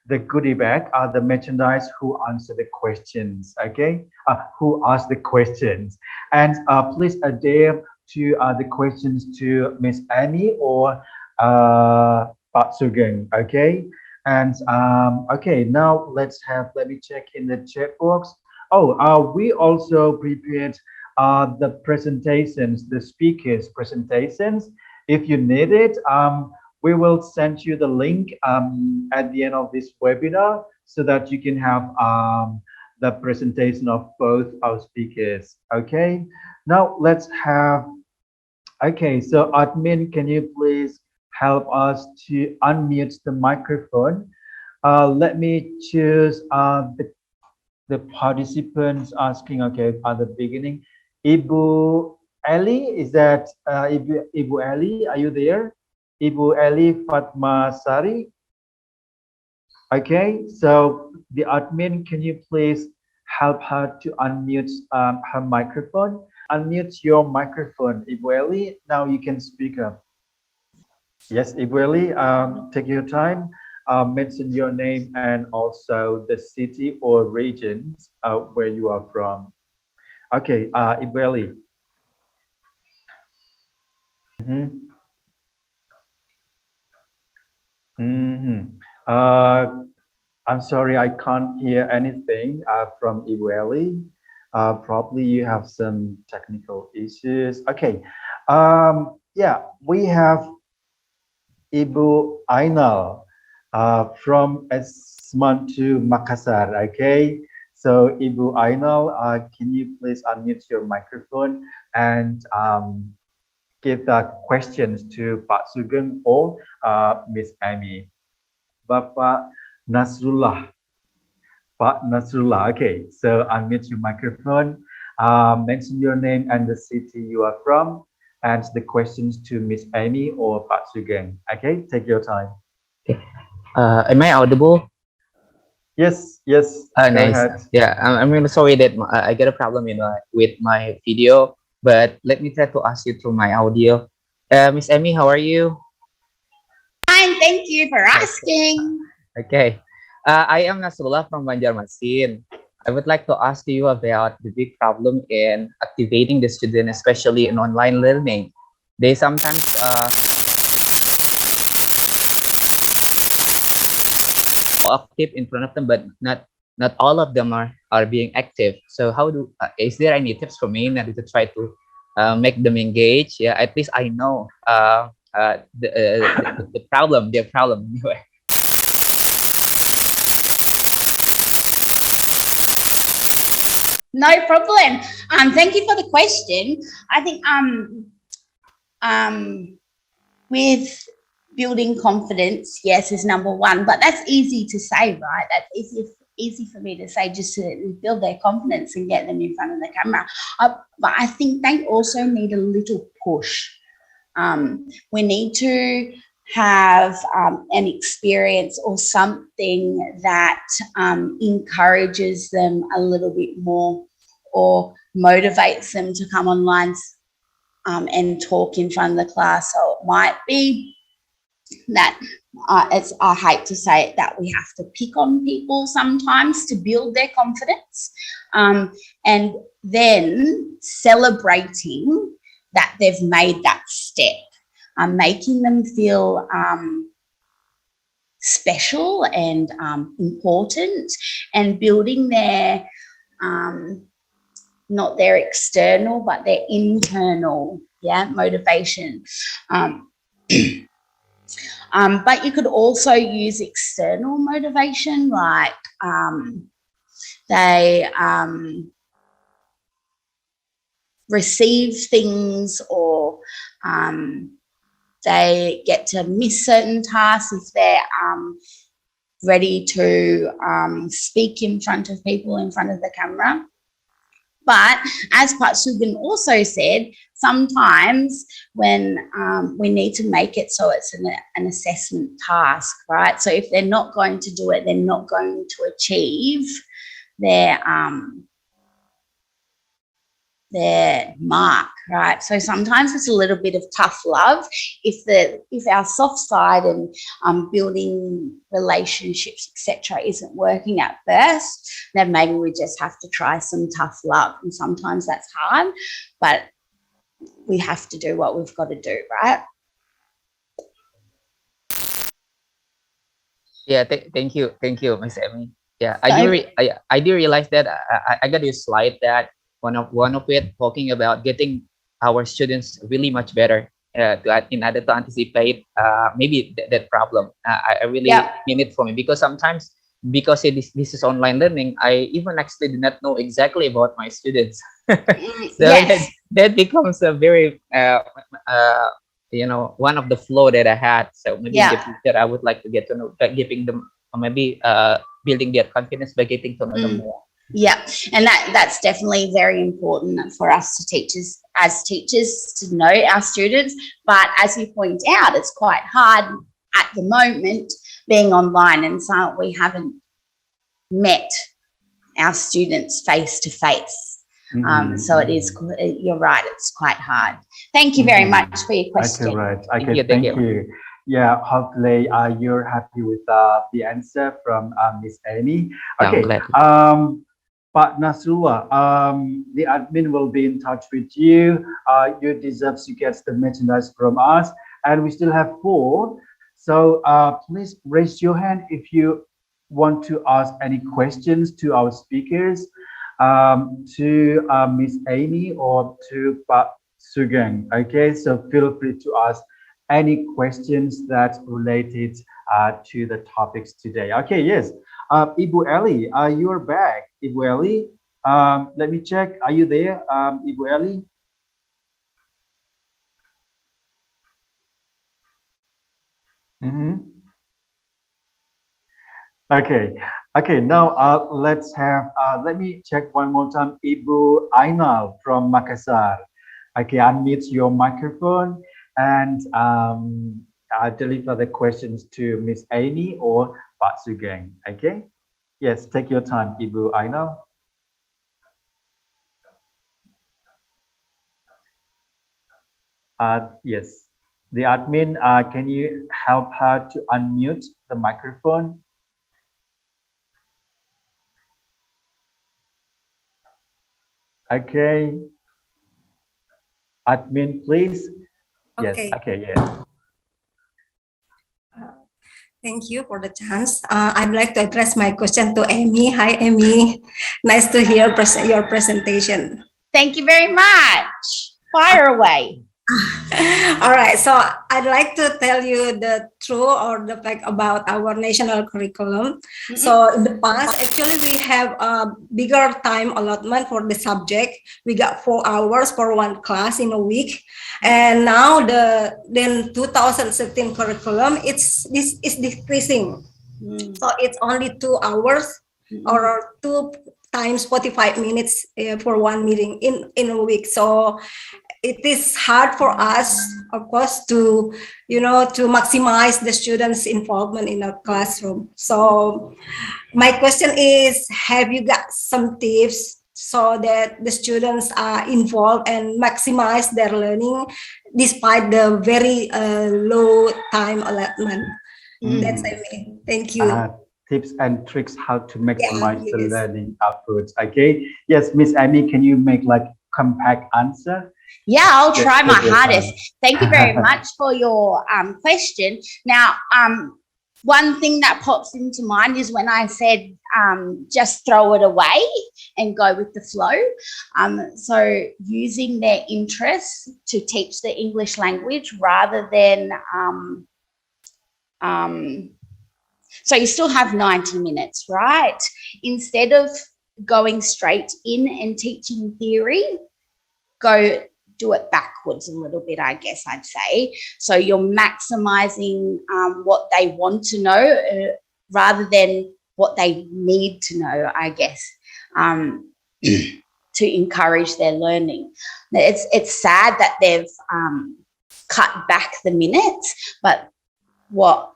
the goodie bag, the merchandise who answer the questions, okay? Who ask the questions. And please adhere to the questions to Miss Amy or Pak Sugeng, okay? And okay, now let me check in the chat box. Oh, we also prepared the presentations, the speakers' presentations. If you need it, we will send you the link at the end of this webinar so that you can have the presentation of both our speakers. Okay, now let's have, okay, so admin, can you please help us to unmute the microphone? Let me choose the participants asking, okay, at the beginning. Ibu Eli, is that Ibu Eli, are you there? Ibu Eli Fatma Sari. Okay, so the admin, can you please help her to unmute her microphone? Unmute your microphone, Ibu Eli. Now you can speak up. Yes, Ibu Eli, take your time. Mention your name and also the city or regions where you are from. Okay, Ibu Eli. I'm sorry, I can't hear anything from Ibu Eli. Probably you have some technical issues. Okay, yeah, we have Ibu Ainal from Esmantu Makassar. Okay, so Ibu Ainal, can you please unmute your microphone and give the questions to Pak Sugeng or Miss Amy. Bapak Nasrullah. Pak Nasrullah. Okay, so unmute your microphone. Mention your name and the city you are from, and the questions to Miss Amy or Pak Sugeng. Okay, take your time. Am I audible? Yes, yes. Go Nice. ahead. Yeah, I'm really sorry that I got a problem with my video, but let me try to ask you through my audio. Miss Amy, how are you? Fine, thank you for asking. Okay. I am Nasrullah from Banjarmasin. I would like to ask you about the big problem in activating the student, especially in online learning. They sometimes active in front of them, but not all of them are being active. So how do is there any tips for me in order to try to make them engage? Yeah, at least I know the problem, their problem anyway. No problem. Thank you for the question. I think with building confidence, yes, is number one, but that's easy to say, right? That's easy for me to say, just to build their confidence and get them in front of the camera. But I think they also need a little push. We need to have an experience or something that encourages them a little bit more or motivates them to come online and talk in front of the class. So it might be that I hate to say it, that we have to pick on people sometimes to build their confidence, and then celebrating that they've made that step, making them feel special and important, and building their not their external but their internal motivation. But you could also use external motivation, like they receive things, or they get to miss certain tasks if they're ready to speak in front of people, in front of the camera. But as Pak Sugeng also said, sometimes when we need to make it so it's an assessment task, right? So if they're not going to do it, they're not going to achieve their mark, right? So sometimes it's a little bit of tough love. If our soft side and building relationships, etc., isn't working at first, then maybe we just have to try some tough love. And sometimes that's hard, but we have to do what we've got to do, right? Yeah, thank you, Miss Amy. Yeah, I do realize that I got your slide that one of it talking about getting our students really much better in order to anticipate maybe that problem. I really mean it for me, because sometimes, because this is online learning, I even actually do not know exactly about my students. So that becomes a very one of the flow that I had. So maybe in the future I would like to get to know, giving them, or maybe building their confidence by getting to know them more. Yeah, and that's definitely very important for us as teachers to know our students. But as you point out, it's quite hard at the moment being online, and so we haven't met our students face to face. So it is. You're right. It's quite hard. Thank you very much for your question. Okay, right. Okay, thank you. Yeah, hopefully you're happy with the answer from Miss Amy. Okay. But Nasrullah, the admin will be in touch with you. You deserve to get the merchandise from us, and we still have 4. So please raise your hand if you want to ask any questions to our speakers, to Miss Amy or to Pak Sugeng. Okay, so feel free to ask any questions that related to the topics today. Okay, yes. Ibu Eli, you're back. Ibu Eli, let me check. Are you there, Ibu Eli? Okay. Okay, now let me check one more time. Ibu Ainal from Makassar. Okay, unmute your microphone and deliver the questions to Miss Amy or Pak Sugeng. Okay, yes, take your time, Ibu Ainal. Yes, the admin, can you help her to unmute the microphone? Okay. Admin, please. Yes, Okay. okay, yes. Thank you for the chance. I'd like to address my question to Amy. Hi, Amy. Nice to hear your presentation. Thank you very much. Fire away. All right, so I'd like to tell you the truth or the fact about our national curriculum. So in the past, actually, we have a bigger time allotment for the subject. We got 4 hours for one class in a week, and now the 2016 curriculum this is decreasing. So it's only 2 hours or 2 times 45 minutes for one meeting in a week. So it is hard for us, of course, to maximize the students' involvement in our classroom. So my question is, have you got some tips so that the students are involved and maximize their learning despite the very low time allotment? That's it. Thank you. Tips and tricks how to maximize the learning outputs. Okay. Yes, Miss Amy, can you make like compact answer? Yeah, I'll try my hardest. Thank you very much for your question. Now, one thing that pops into mind is when I said just throw it away and go with the flow. So using their interests to teach the English language rather than so you still have 90 minutes, right? Instead of going straight in and teaching theory, go do it backwards a little bit, I guess I'd say. So you're maximizing what they want to know rather than what they need to know, I guess, to encourage their learning. It's sad that they've cut back the minutes, but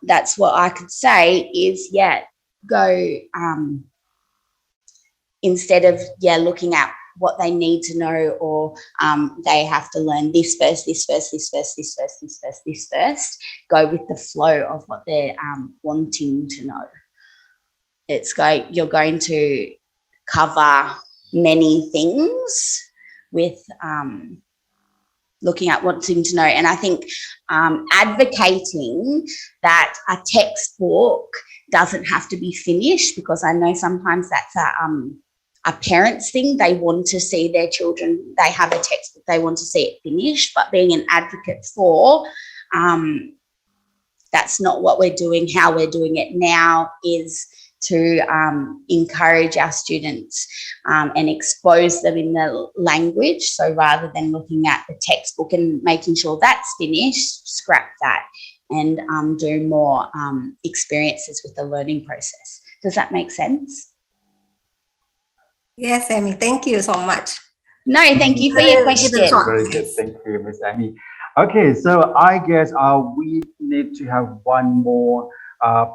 that's what I could say is, go instead of looking at what they need to know or they have to learn this first, go with the flow of what they're wanting to know. You're going to cover many things with looking at wanting to know. And I think advocating that a textbook doesn't have to be finished, because I know sometimes that's a parent's thing. They want to see their children, they have a textbook, they want to see it finished, but being an advocate for, that's not what we're doing. How we're doing it now is to encourage our students and expose them in the language. So rather than looking at the textbook and making sure that's finished, scrap that and do more experiences with the learning process. Does that make sense? Yes, Amy, thank you so much. No, thank you for your question. Very good, thank you, Miss Amy. Okay, so I guess we need to have one more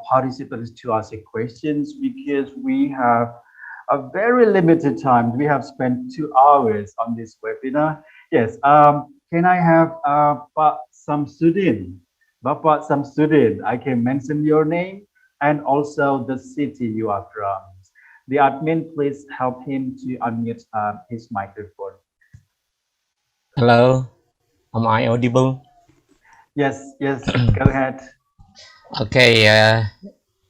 participants to ask questions, because we have a very limited time. We have spent 2 hours on this webinar. Yes, can I have Pak Samsudin? Bapak Samsudin, I can mention your name and also the city you are from. The admin, please help him to unmute his microphone. Hello, am I audible? Yes, go ahead. Okay,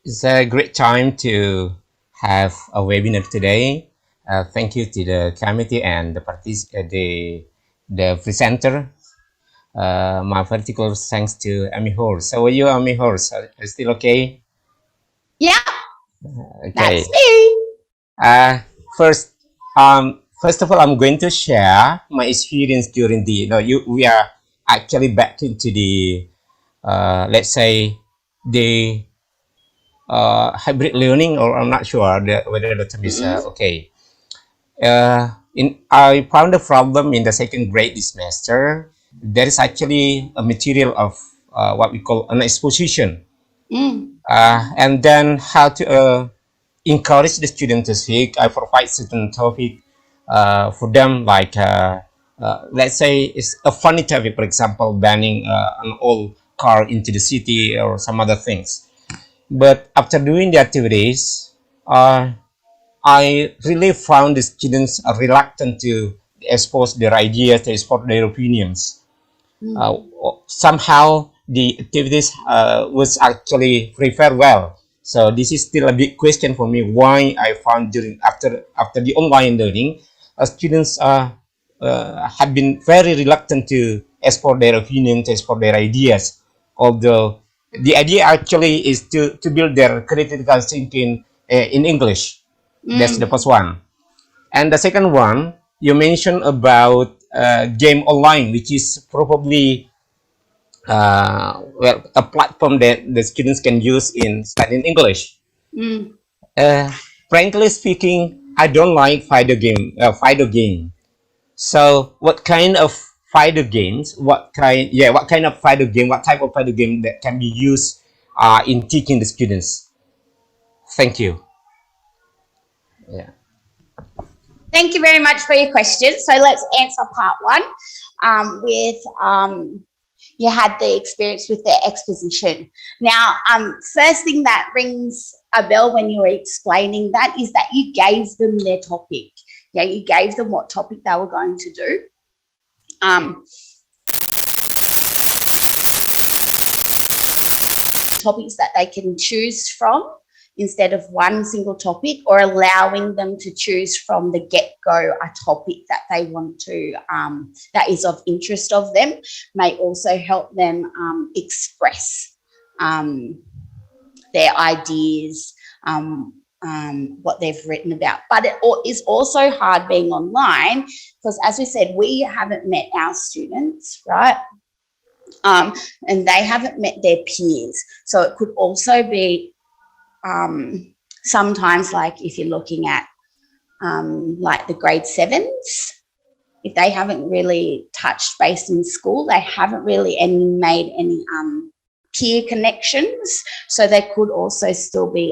it's a great time to have a webinar today. Thank you to the committee and the presenter. My particular thanks to Amy Horse. How are you, Amy Horse? Are you still okay? Yeah. Okay. That's me. First of all, I'm going to share my experience during we are actually back into the let's say the hybrid learning, or I'm not sure whether the term is okay. I found a problem in the second grade this semester. There is actually a material of what we call an exposition, and then how to encourage the student to speak. I provide certain topic for them, like let's say it's a funny topic, for example, banning an old car into the city or some other things. But after doing the activities, I really found the students are reluctant to expose their ideas, to expose their opinions. Somehow the activities was actually prepared well. So this is still a big question for me. Why I found during after the online learning, students have been very reluctant to export their opinions, to export their ideas. Although the idea actually is to build their critical thinking in English. That's the first one. And the second one, you mentioned about game online, which is probably well, a platform that the students can use in studying English. Frankly speaking, I don't like fighter game. So, what kind of fighter games? What kind of fighter game? What type of fighter game that can be used in teaching the students? Thank you. Yeah. Thank you very much for your question. So let's answer part one with you had the experience with the exposition. Now, first thing that rings a bell when you were explaining that is that you gave them their topic. Yeah, you gave them what topic they were going to do. Topics that they can choose from instead of one single topic, or allowing them to choose from the get-go a topic that they want to, that is of interest of them, may also help them express their ideas, what they've written about. But it is also hard being online because, as we said, we haven't met our students, right? And they haven't met their peers. So it could also be sometimes, like if you're looking at like the grade 7s, if they haven't really touched base in school, they haven't really made any peer connections. So they could also still be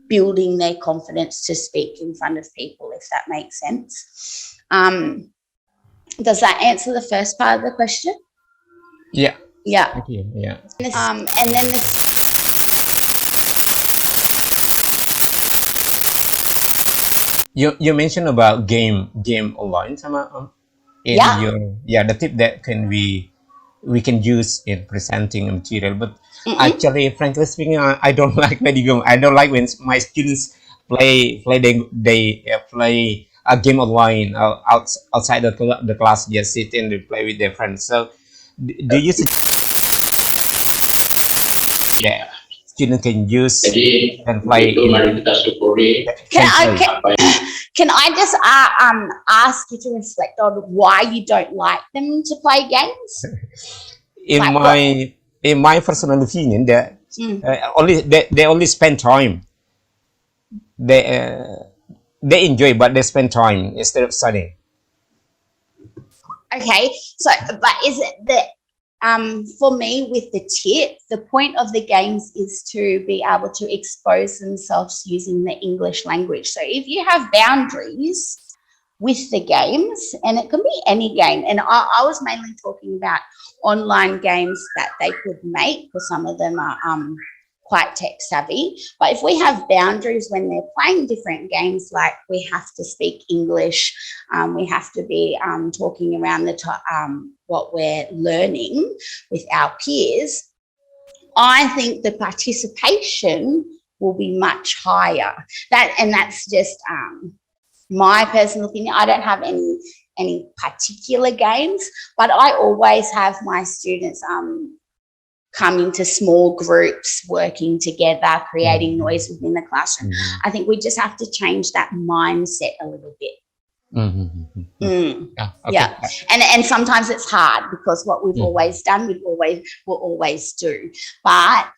building their confidence to speak in front of people, if that makes sense. Does that answer the first part of the question? Yeah. Yeah. Thank you. Yeah. And then You mentioned about game online, sama in your the tip that we can use in presenting material. But actually, frankly speaking, I don't like playing game. I don't like when my students play a game online outside the class, just sit and play with their friends. So do you student can use and play Can I just ask you to reflect on why you don't like them to play games? In my personal opinion, that they only spend time. They enjoy, but they spend time instead of studying. Okay, so but is it that for me, with the tip, the point of the games is to be able to expose themselves using the English language. So if you have boundaries with the games, and it can be any game, and I was mainly talking about online games that they could make, because some of them are quite tech savvy. But if we have boundaries when they're playing different games, like we have to speak English, we have to be talking around what we're learning with our peers, I think the participation will be much higher. That's just my personal opinion. I don't have any particular games, but I always have my students come into small groups, working together, creating noise within the classroom. I think we just have to change that mindset a little bit. Yeah, and sometimes it's hard because what we've always done, we'll always do. But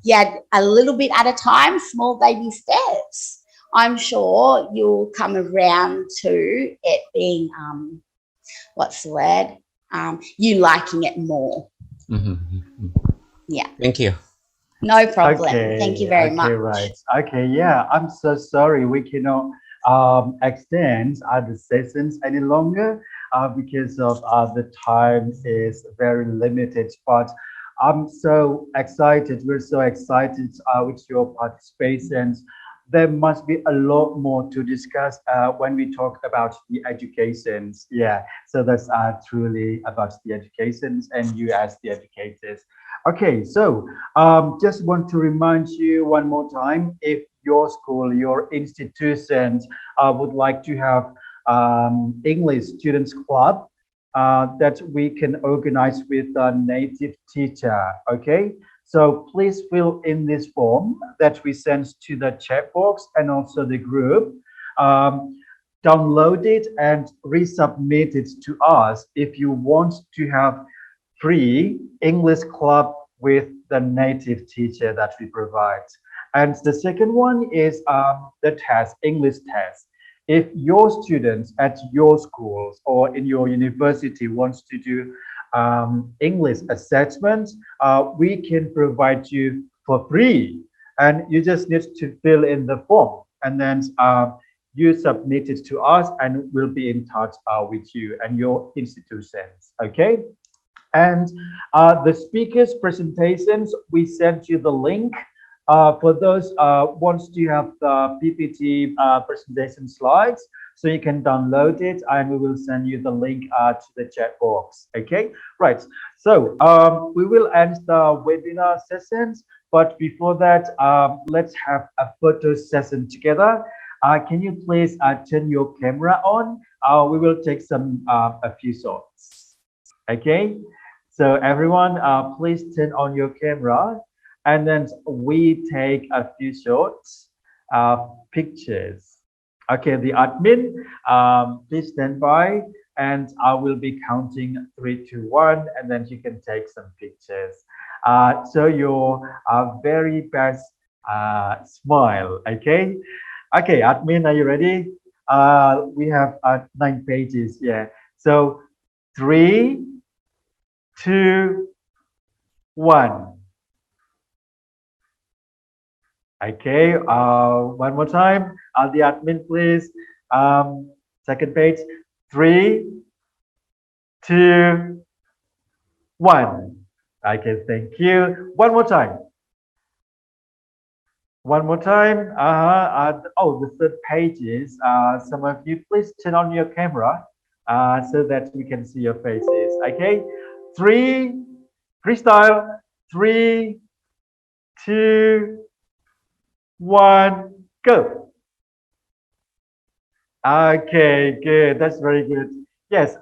yeah, a little bit at a time, small baby steps, I'm sure you'll come around to it being, what's the word? You liking it more. Yeah. Thank you. No problem. Okay, Thank you very much. right. Okay, yeah, I'm so sorry. We cannot extend the sessions any longer because of the time is very limited. But I'm so excited. We're so excited with your participations. There must be a lot more to discuss when we talk about the educations. Yeah, so that's truly about the educations and you as the educators. Okay, so just want to remind you one more time, if your school, your institution would like to have English Students Club, that we can organize with a native teacher, okay? So please fill in this form that we send to the chat box and also the group. Download it and resubmit it to us if you want to have free English club with the native teacher that we provide. And the second one is the test, English test. If your students at your schools or in your university wants to do English assessment, we can provide you for free. And you just need to fill in the form and then you submit it to us and we'll be in touch with you and your institutions, okay? And the speakers' presentations, we sent you the link. For those wants to have the PPT presentation slides, so you can download it and we will send you the link to the chat box. Okay, right. So we will end the webinar sessions, but before that, let's have a photo session together. Can you please turn your camera on? We will take a few shots. Okay. So everyone, please turn on your camera and then we take a few shots, pictures. Okay, the admin, please stand by and I will be counting 3, 2, 1 and then you can take some pictures. So your very best smile, okay? Okay, admin, are you ready? We have 9 pages, yeah. So 3, 2, 1. Okay, one more time. The admin, please. Second page. 3, 2, 1. Okay, thank you. One more time. One more time. Oh, the third page is, some of you please turn on your camera so that we can see your faces. Okay, freestyle. 3, 2, 1, go. Okay, good. That's very good. Yes.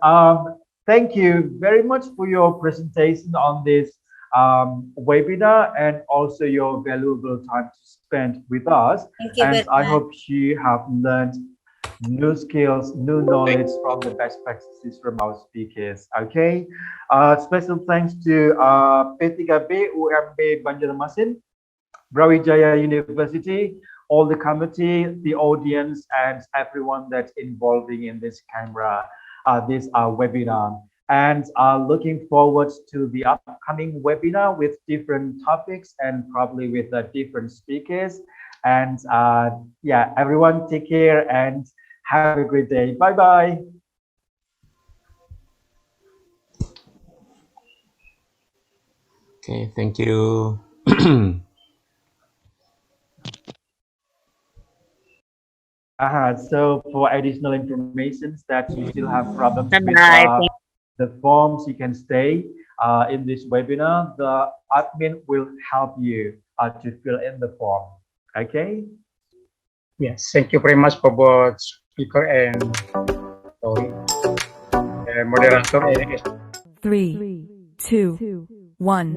Thank you very much for your presentation on this webinar and also your valuable time to spend with us. Thank you and very I much. hope you have learned new skills, new knowledge from the best practices from our speakers. Okay. Special thanks to P3B UMB Banjarmasin, Brawijaya University, all the committee, the audience, and everyone that's involving in this webinar. And looking forward to the upcoming webinar with different topics and probably with different speakers. And yeah, everyone take care and have a great day. Bye-bye. Okay, thank you. So for additional information that you still have problems with Bye-bye. the forms, you can stay in this webinar. The admin will help you to fill in the form. Okay? Yes, thank you very much for both speaker and moderator. 3, 2, 1.